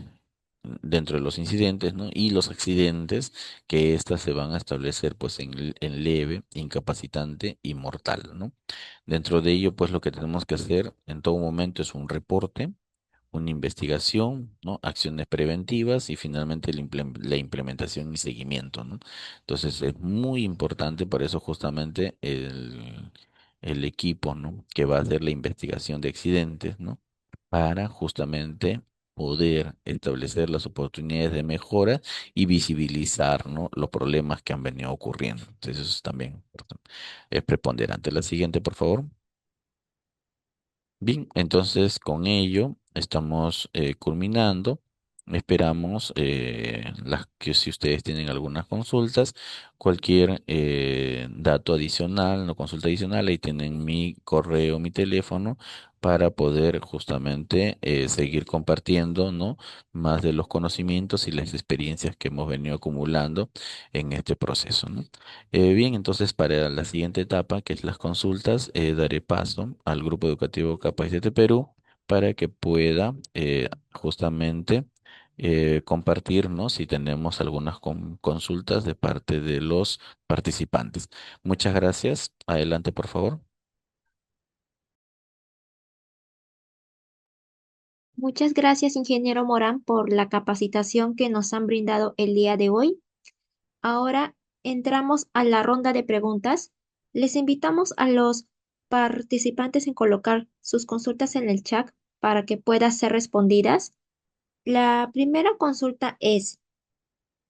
Dentro de los incidentes, ¿no? Y los accidentes que éstas se van a establecer, pues, en leve, incapacitante y mortal, ¿no? Dentro de ello, pues, lo que tenemos que hacer en todo momento es un reporte, una investigación, ¿no? Acciones preventivas y finalmente la implementación y seguimiento, ¿no? Entonces es muy importante, por eso justamente el equipo, ¿no? Que va a hacer la investigación de accidentes, ¿no? Para justamente poder establecer las oportunidades de mejora y visibilizar, ¿no? Los problemas que han venido ocurriendo. Entonces eso es también importante. Es preponderante. La siguiente, por favor. Bien, entonces con ello estamos culminando. Esperamos que si ustedes tienen algunas consultas, cualquier dato adicional, no consulta adicional, ahí tienen mi correo, mi teléfono para poder justamente seguir compartiendo, ¿no? Más de los conocimientos y las experiencias que hemos venido acumulando en este proceso, ¿no? Bien, entonces para la siguiente etapa, que es las consultas, daré paso al Grupo Educativo Capacítate Perú para que pueda justamente compartir, ¿no? Si tenemos algunas consultas de parte de los participantes. Muchas gracias. Adelante, por favor. Muchas gracias, ingeniero Morán, por la capacitación que nos han brindado el día de hoy. Ahora entramos a la ronda de preguntas. Les invitamos a los participantes en colocar sus consultas en el chat para que puedan ser respondidas. La primera consulta es,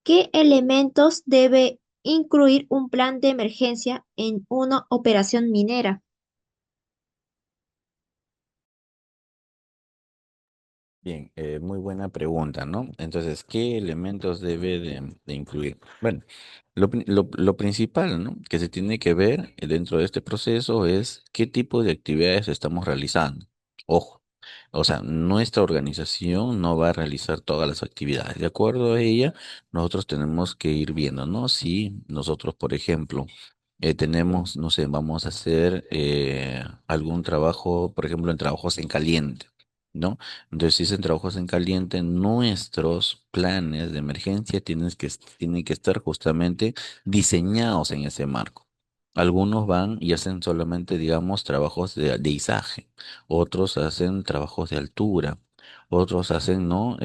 ¿qué elementos debe incluir un plan de emergencia en una operación minera? Bien, muy buena pregunta, ¿no? Entonces, ¿qué elementos debe de incluir? Bueno, lo principal, ¿no? Que se tiene que ver dentro de este proceso es qué tipo de actividades estamos realizando. Ojo, o sea, nuestra organización no va a realizar todas las actividades. De acuerdo a ella, nosotros tenemos que ir viendo, ¿no? Si nosotros, por ejemplo, tenemos, no sé, vamos a hacer algún trabajo, por ejemplo, en trabajos en caliente. ¿No? Entonces, si es en trabajos en caliente, nuestros planes de emergencia tienen que estar justamente diseñados en ese marco. Algunos van y hacen solamente, digamos, trabajos de izaje, otros hacen trabajos de altura, otros hacen, ¿no?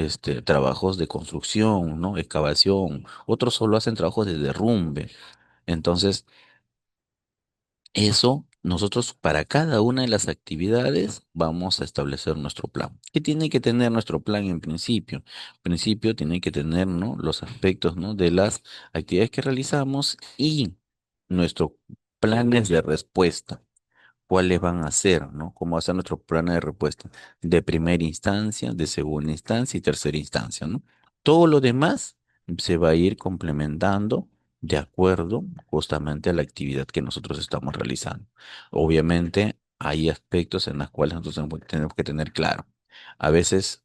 Trabajos de construcción, ¿no? Excavación, otros solo hacen trabajos de derrumbe. Entonces, eso, nosotros para cada una de las actividades vamos a establecer nuestro plan. ¿Qué tiene que tener nuestro plan en principio? En principio tiene que tener, ¿no? Los aspectos, ¿no? De las actividades que realizamos y nuestros planes de respuesta cuáles van a ser, ¿no? Cómo va a ser nuestro plan de respuesta de primera instancia, de segunda instancia y tercera instancia, ¿no? Todo lo demás se va a ir complementando de acuerdo justamente a la actividad que nosotros estamos realizando. Obviamente hay aspectos en los cuales nosotros tenemos que tener claro. A veces,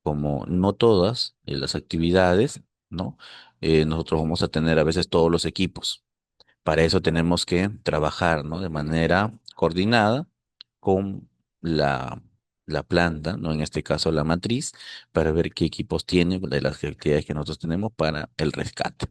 como no todas las actividades, ¿no? Nosotros vamos a tener a veces todos los equipos. Para eso tenemos que trabajar, ¿no? De manera coordinada con la, la planta, ¿no? En este caso la matriz, para ver qué equipos tiene de las actividades que nosotros tenemos para el rescate.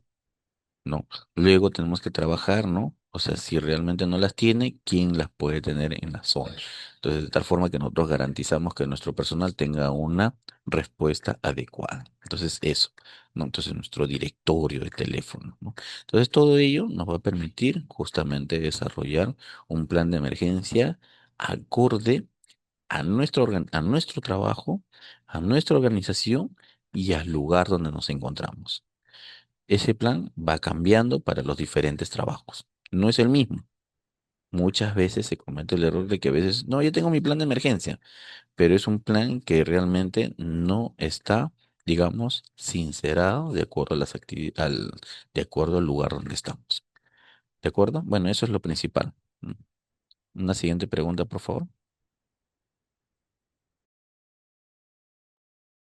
¿No? Luego tenemos que trabajar, ¿no? O sea, si realmente no las tiene, ¿quién las puede tener en la zona? Entonces, de tal forma que nosotros garantizamos que nuestro personal tenga una respuesta adecuada. Entonces, eso, ¿no? Entonces, nuestro directorio de teléfono, ¿no? Entonces, todo ello nos va a permitir justamente desarrollar un plan de emergencia acorde a nuestro trabajo, a nuestra organización y al lugar donde nos encontramos. Ese plan va cambiando para los diferentes trabajos. No es el mismo. Muchas veces se comete el error de que a veces, no, yo tengo mi plan de emergencia, pero es un plan que realmente no está, digamos, sincerado de acuerdo a de acuerdo al lugar donde estamos. ¿De acuerdo? Bueno, eso es lo principal. Mm. Una siguiente pregunta, por favor.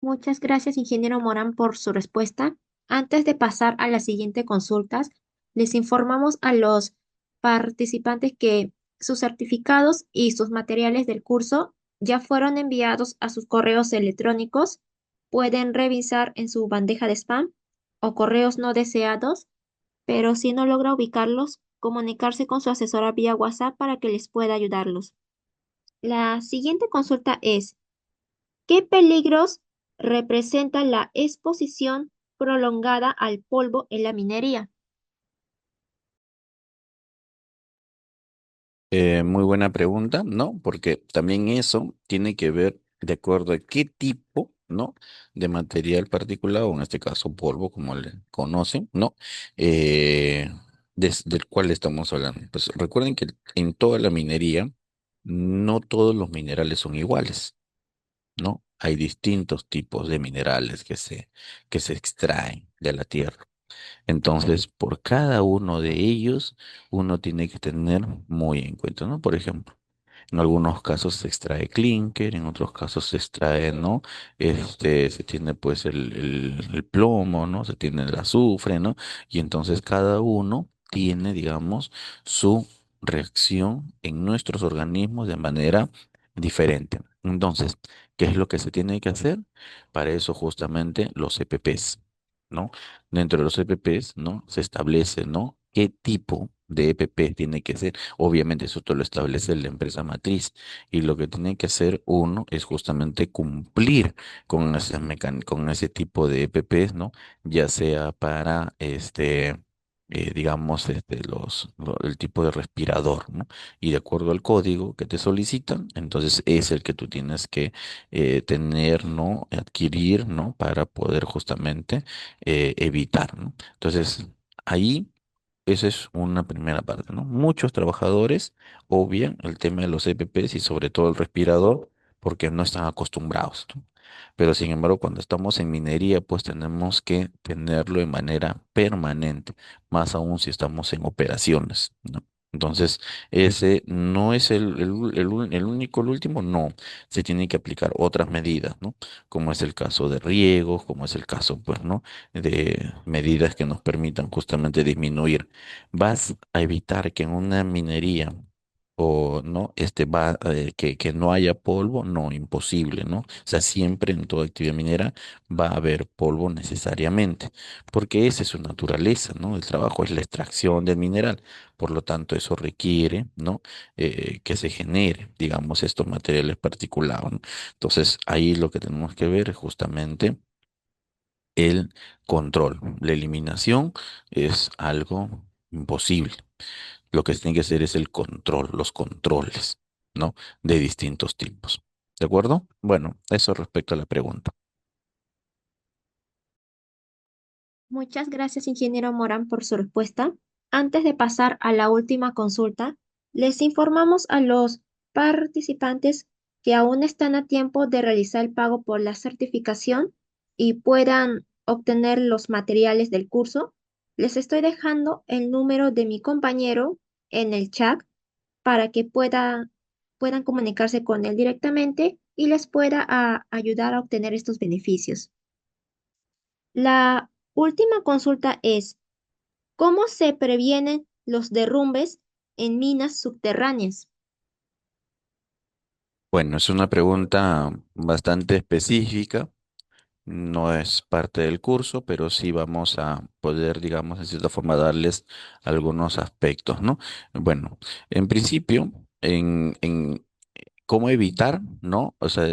Muchas gracias, ingeniero Morán, por su respuesta. Antes de pasar a las siguientes consultas, les informamos a los participantes que sus certificados y sus materiales del curso ya fueron enviados a sus correos electrónicos. Pueden revisar en su bandeja de spam o correos no deseados, pero si no logra ubicarlos, comunicarse con su asesora vía WhatsApp para que les pueda ayudarlos. La siguiente consulta es: ¿qué peligros representa la exposición prolongada al polvo en la minería? Muy buena pregunta, ¿no? Porque también eso tiene que ver de acuerdo a qué tipo, ¿no? De material particulado, o en este caso polvo, como le conocen, ¿no? Eh, del cual estamos hablando. Pues recuerden que en toda la minería, no todos los minerales son iguales, ¿no? Hay distintos tipos de minerales que se extraen de la tierra. Entonces, por cada uno de ellos, uno tiene que tener muy en cuenta, ¿no? Por ejemplo, en algunos casos se extrae clinker, en otros casos se extrae, ¿no? Se tiene pues el plomo, ¿no? Se tiene el azufre, ¿no? Y entonces cada uno tiene, digamos, su reacción en nuestros organismos de manera diferente. Entonces, ¿qué es lo que se tiene que hacer? Para eso justamente los EPPs, ¿no? Dentro de los EPPs, ¿no? Se establece, ¿no? ¿Qué tipo de EPP tiene que ser? Obviamente eso te lo establece la empresa matriz y lo que tiene que hacer uno es justamente cumplir con con ese tipo de EPPs, ¿no? Ya sea para digamos, el tipo de respirador, ¿no? Y de acuerdo al código que te solicitan, entonces es el que tú tienes que tener, ¿no? Adquirir, ¿no? Para poder justamente evitar, ¿no? Entonces, ahí esa es una primera parte, ¿no? Muchos trabajadores obvian el tema de los EPPs y sobre todo el respirador porque no están acostumbrados, ¿no? Pero sin embargo, cuando estamos en minería, pues tenemos que tenerlo de manera permanente, más aún si estamos en operaciones, ¿no? Entonces, ese no es el único, el último, no. Se tienen que aplicar otras medidas, ¿no? Como es el caso de riegos, como es el caso, pues, ¿no? De medidas que nos permitan justamente disminuir. Vas a evitar que en una minería o no, que no haya polvo, no, imposible, ¿no? O sea, siempre en toda actividad minera va a haber polvo necesariamente, porque esa es su naturaleza, ¿no? El trabajo es la extracción del mineral, por lo tanto, eso requiere, ¿no? Que se genere, digamos, estos materiales particulados, ¿no? Entonces, ahí lo que tenemos que ver es justamente el control. La eliminación es algo imposible. Lo que se tiene que hacer es el control, los controles, ¿no? De distintos tipos. ¿De acuerdo? Bueno, eso respecto a la pregunta. Muchas gracias, ingeniero Morán, por su respuesta. Antes de pasar a la última consulta, les informamos a los participantes que aún están a tiempo de realizar el pago por la certificación y puedan obtener los materiales del curso. Les estoy dejando el número de mi compañero en el chat para que puedan comunicarse con él directamente y les pueda ayudar a obtener estos beneficios. La última consulta es: ¿cómo se previenen los derrumbes en minas subterráneas? Bueno, es una pregunta bastante específica. No es parte del curso, pero sí vamos a poder, digamos, de cierta forma, darles algunos aspectos, ¿no? Bueno, en principio, en cómo evitar, ¿no? O sea,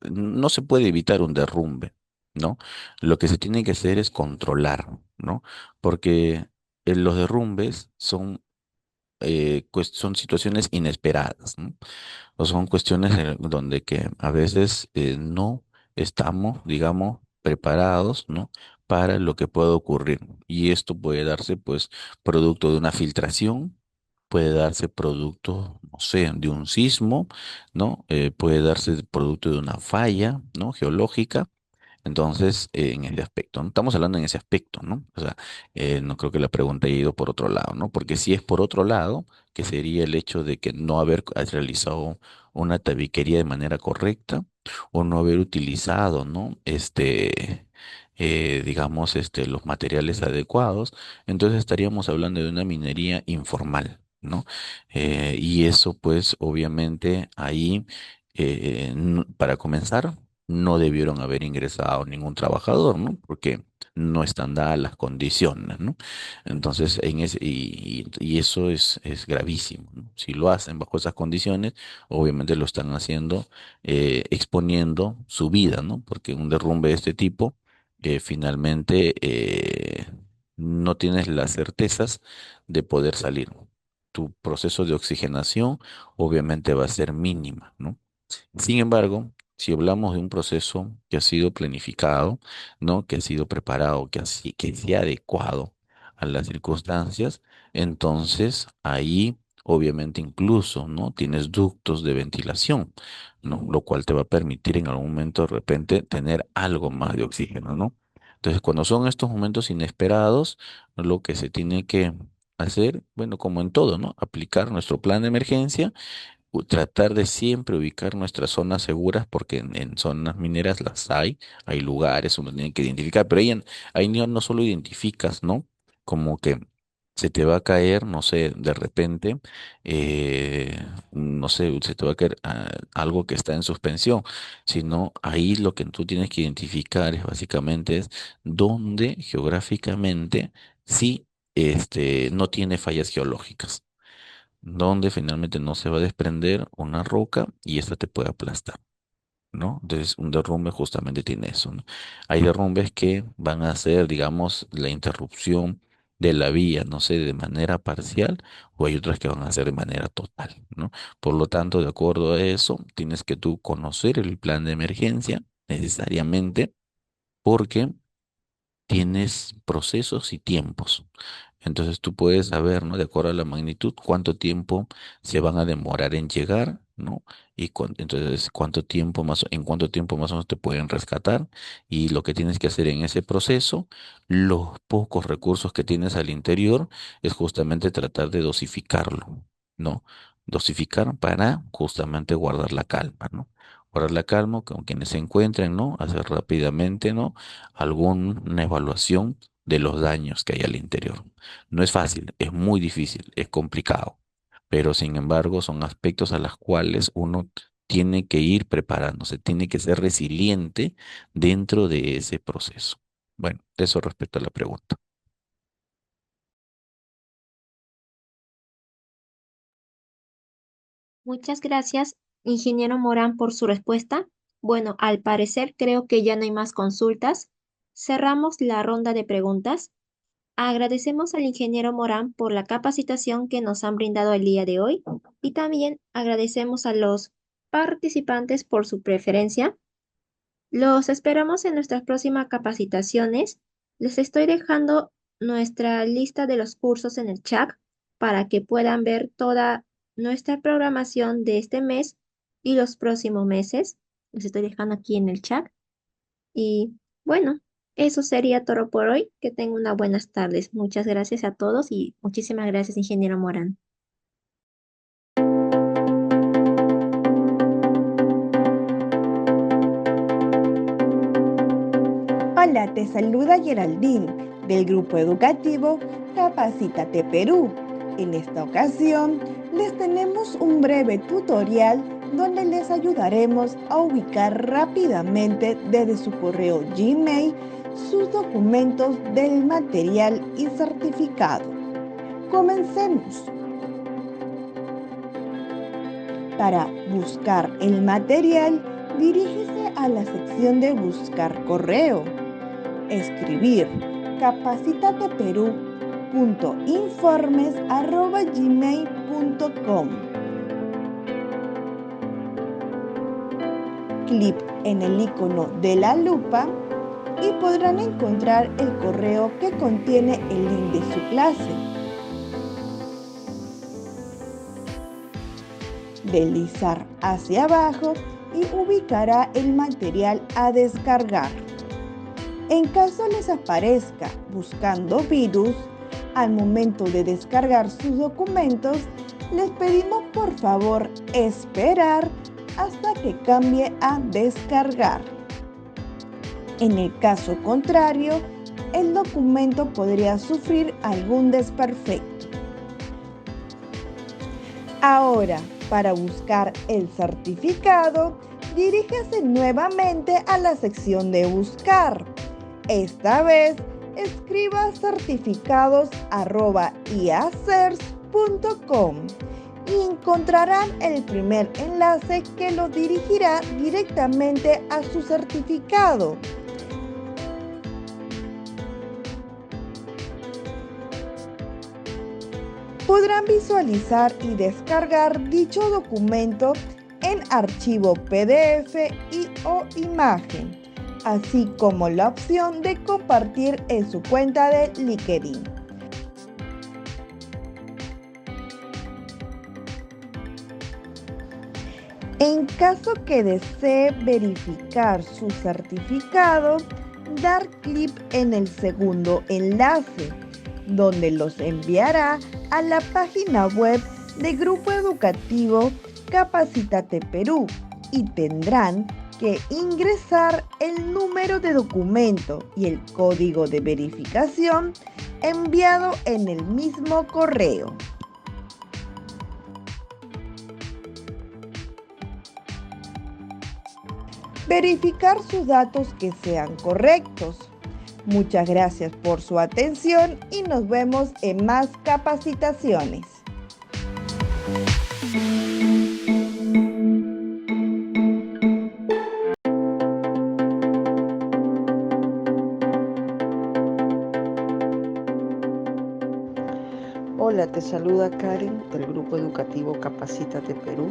no se puede evitar un derrumbe, ¿no? Lo que se tiene que hacer es controlar, ¿no? Porque los derrumbes son situaciones inesperadas, ¿no? O son cuestiones donde que a veces no estamos, digamos, preparados, ¿no? Para lo que pueda ocurrir. Y esto puede darse, pues, producto de una filtración, puede darse producto, no sé, de un sismo, ¿no? Puede darse producto de una falla, ¿no? Geológica. Entonces, en ese aspecto, ¿no? Estamos hablando en ese aspecto, ¿no? O sea, no creo que la pregunta haya ido por otro lado, ¿no? Porque si es por otro lado, que sería el hecho de que no haber realizado una tabiquería de manera correcta o no haber utilizado, ¿no? digamos, los materiales adecuados, entonces estaríamos hablando de una minería informal, ¿no? Y eso, pues, obviamente, ahí, para comenzar, no debieron haber ingresado ningún trabajador, ¿no? Porque no están dadas las condiciones, ¿no? Entonces, y eso es gravísimo, ¿no? Si lo hacen bajo esas condiciones, obviamente lo están haciendo, exponiendo su vida, ¿no? Porque un derrumbe de este tipo, finalmente, no tienes las certezas de poder salir. Tu proceso de oxigenación obviamente va a ser mínima, ¿no? Sin embargo, si hablamos de un proceso que ha sido planificado, ¿no? Que ha sido preparado, que se ha adecuado a las circunstancias, entonces ahí obviamente incluso, ¿no? Tienes ductos de ventilación, ¿no? Lo cual te va a permitir en algún momento de repente tener algo más de oxígeno, ¿no? Entonces, cuando son estos momentos inesperados, lo que se tiene que hacer, bueno, como en todo, ¿no? Aplicar nuestro plan de emergencia, tratar de siempre ubicar nuestras zonas seguras, porque en zonas mineras las hay lugares, uno tiene que identificar, pero ahí no solo identificas, ¿no? Como que se te va a caer, no sé, de repente, no sé, se te va a caer algo que está en suspensión, sino ahí lo que tú tienes que identificar es básicamente es dónde geográficamente sí, no tiene fallas geológicas, donde finalmente no se va a desprender una roca y esta te puede aplastar, ¿no? Entonces, un derrumbe justamente tiene eso, ¿no? Hay derrumbes que van a ser, digamos, la interrupción de la vía, no sé, de manera parcial, o hay otras que van a ser de manera total, ¿no? Por lo tanto, de acuerdo a eso, tienes que tú conocer el plan de emergencia necesariamente, porque tienes procesos y tiempos. Entonces tú puedes saber, ¿no? De acuerdo a la magnitud, cuánto tiempo se van a demorar en llegar, ¿no? Y entonces en cuánto tiempo más o menos te pueden rescatar. Y lo que tienes que hacer en ese proceso, los pocos recursos que tienes al interior, es justamente tratar de dosificarlo, ¿no? Dosificar para justamente guardar la calma, ¿no? Guardar la calma con quienes se encuentren, ¿no? Hacer rápidamente, ¿no? Alguna evaluación de los daños que hay al interior. No es fácil, es muy difícil, es complicado, pero sin embargo son aspectos a los cuales uno tiene que ir preparándose, tiene que ser resiliente dentro de ese proceso. Bueno, eso respecto a la pregunta. Muchas gracias, ingeniero Morán, por su respuesta. Bueno, al parecer creo que ya no hay más consultas. Cerramos la ronda de preguntas. Agradecemos al ingeniero Morán por la capacitación que nos han brindado el día de hoy y también agradecemos a los participantes por su preferencia. Los esperamos en nuestras próximas capacitaciones. Les estoy dejando nuestra lista de los cursos en el chat para que puedan ver toda nuestra programación de este mes y los próximos meses. Les estoy dejando aquí en el chat. Y bueno, eso sería todo por hoy. Que tengan unas buenas tardes. Muchas gracias a todos y muchísimas gracias, ingeniero Morán. Hola, te saluda Geraldine del grupo educativo Capacítate Perú. En esta ocasión les tenemos un breve tutorial donde les ayudaremos a ubicar rápidamente desde su correo Gmail sus documentos del material y certificado. Comencemos. Para buscar el material, dirígese a la sección de Buscar correo. Escribir capacitateperú.informes@gmail.com. Clic en el icono de la lupa y podrán encontrar el correo que contiene el link de su clase. Deslizar hacia abajo y ubicará el material a descargar. En caso les aparezca buscando virus, al momento de descargar sus documentos, les pedimos por favor esperar hasta que cambie a descargar. En el caso contrario, el documento podría sufrir algún desperfecto. Ahora, para buscar el certificado, diríjase nuevamente a la sección de buscar. Esta vez, escriba certificados@iacers.com y encontrarán el primer enlace que lo dirigirá directamente a su certificado. Podrán visualizar y descargar dicho documento en archivo PDF o imagen, así como la opción de compartir en su cuenta de LinkedIn. En caso que desee verificar su certificado, dar clic en el segundo enlace, donde los enviará a la página web del Grupo Educativo Capacítate Perú y tendrán que ingresar el número de documento y el código de verificación enviado en el mismo correo. Verificar sus datos que sean correctos. Muchas gracias por su atención y nos vemos en más capacitaciones. Hola, te saluda Karen del Grupo Educativo Capacítate Perú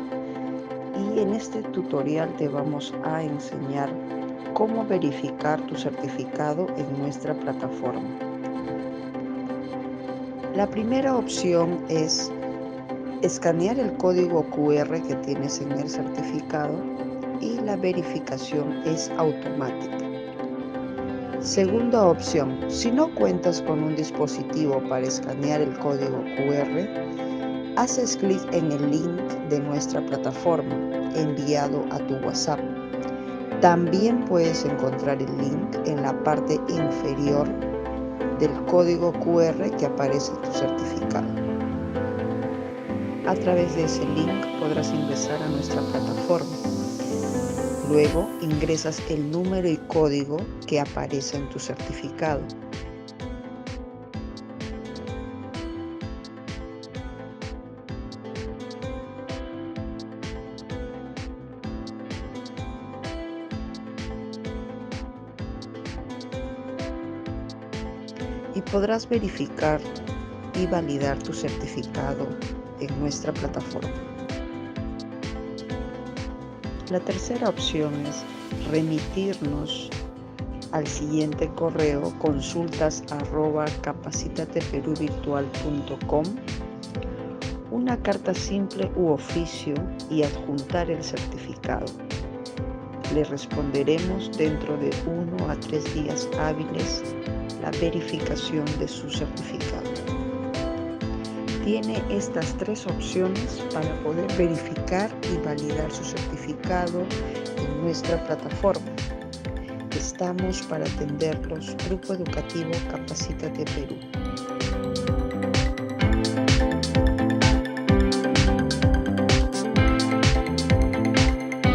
y en este tutorial te vamos a enseñar cómo verificar tu certificado en nuestra plataforma. La primera opción es escanear el código QR que tienes en el certificado y la verificación es automática. Segunda opción, si no cuentas con un dispositivo para escanear el código QR, haces clic en el link de nuestra plataforma enviado a tu WhatsApp. También puedes encontrar el link en la parte inferior del código QR que aparece en tu certificado. A través de ese link podrás ingresar a nuestra plataforma. Luego ingresas el número y código que aparece en tu certificado. Y podrás verificar y validar tu certificado en nuestra plataforma. La tercera opción es remitirnos al siguiente correo consultas@capacitateperuvirtual.com una carta simple u oficio y adjuntar el certificado. Le responderemos dentro de 1 a 3 días hábiles la verificación de su certificado. Tiene estas 3 opciones para poder verificar y validar su certificado en nuestra plataforma. Estamos para atenderlos, Grupo Educativo Capacítate Perú.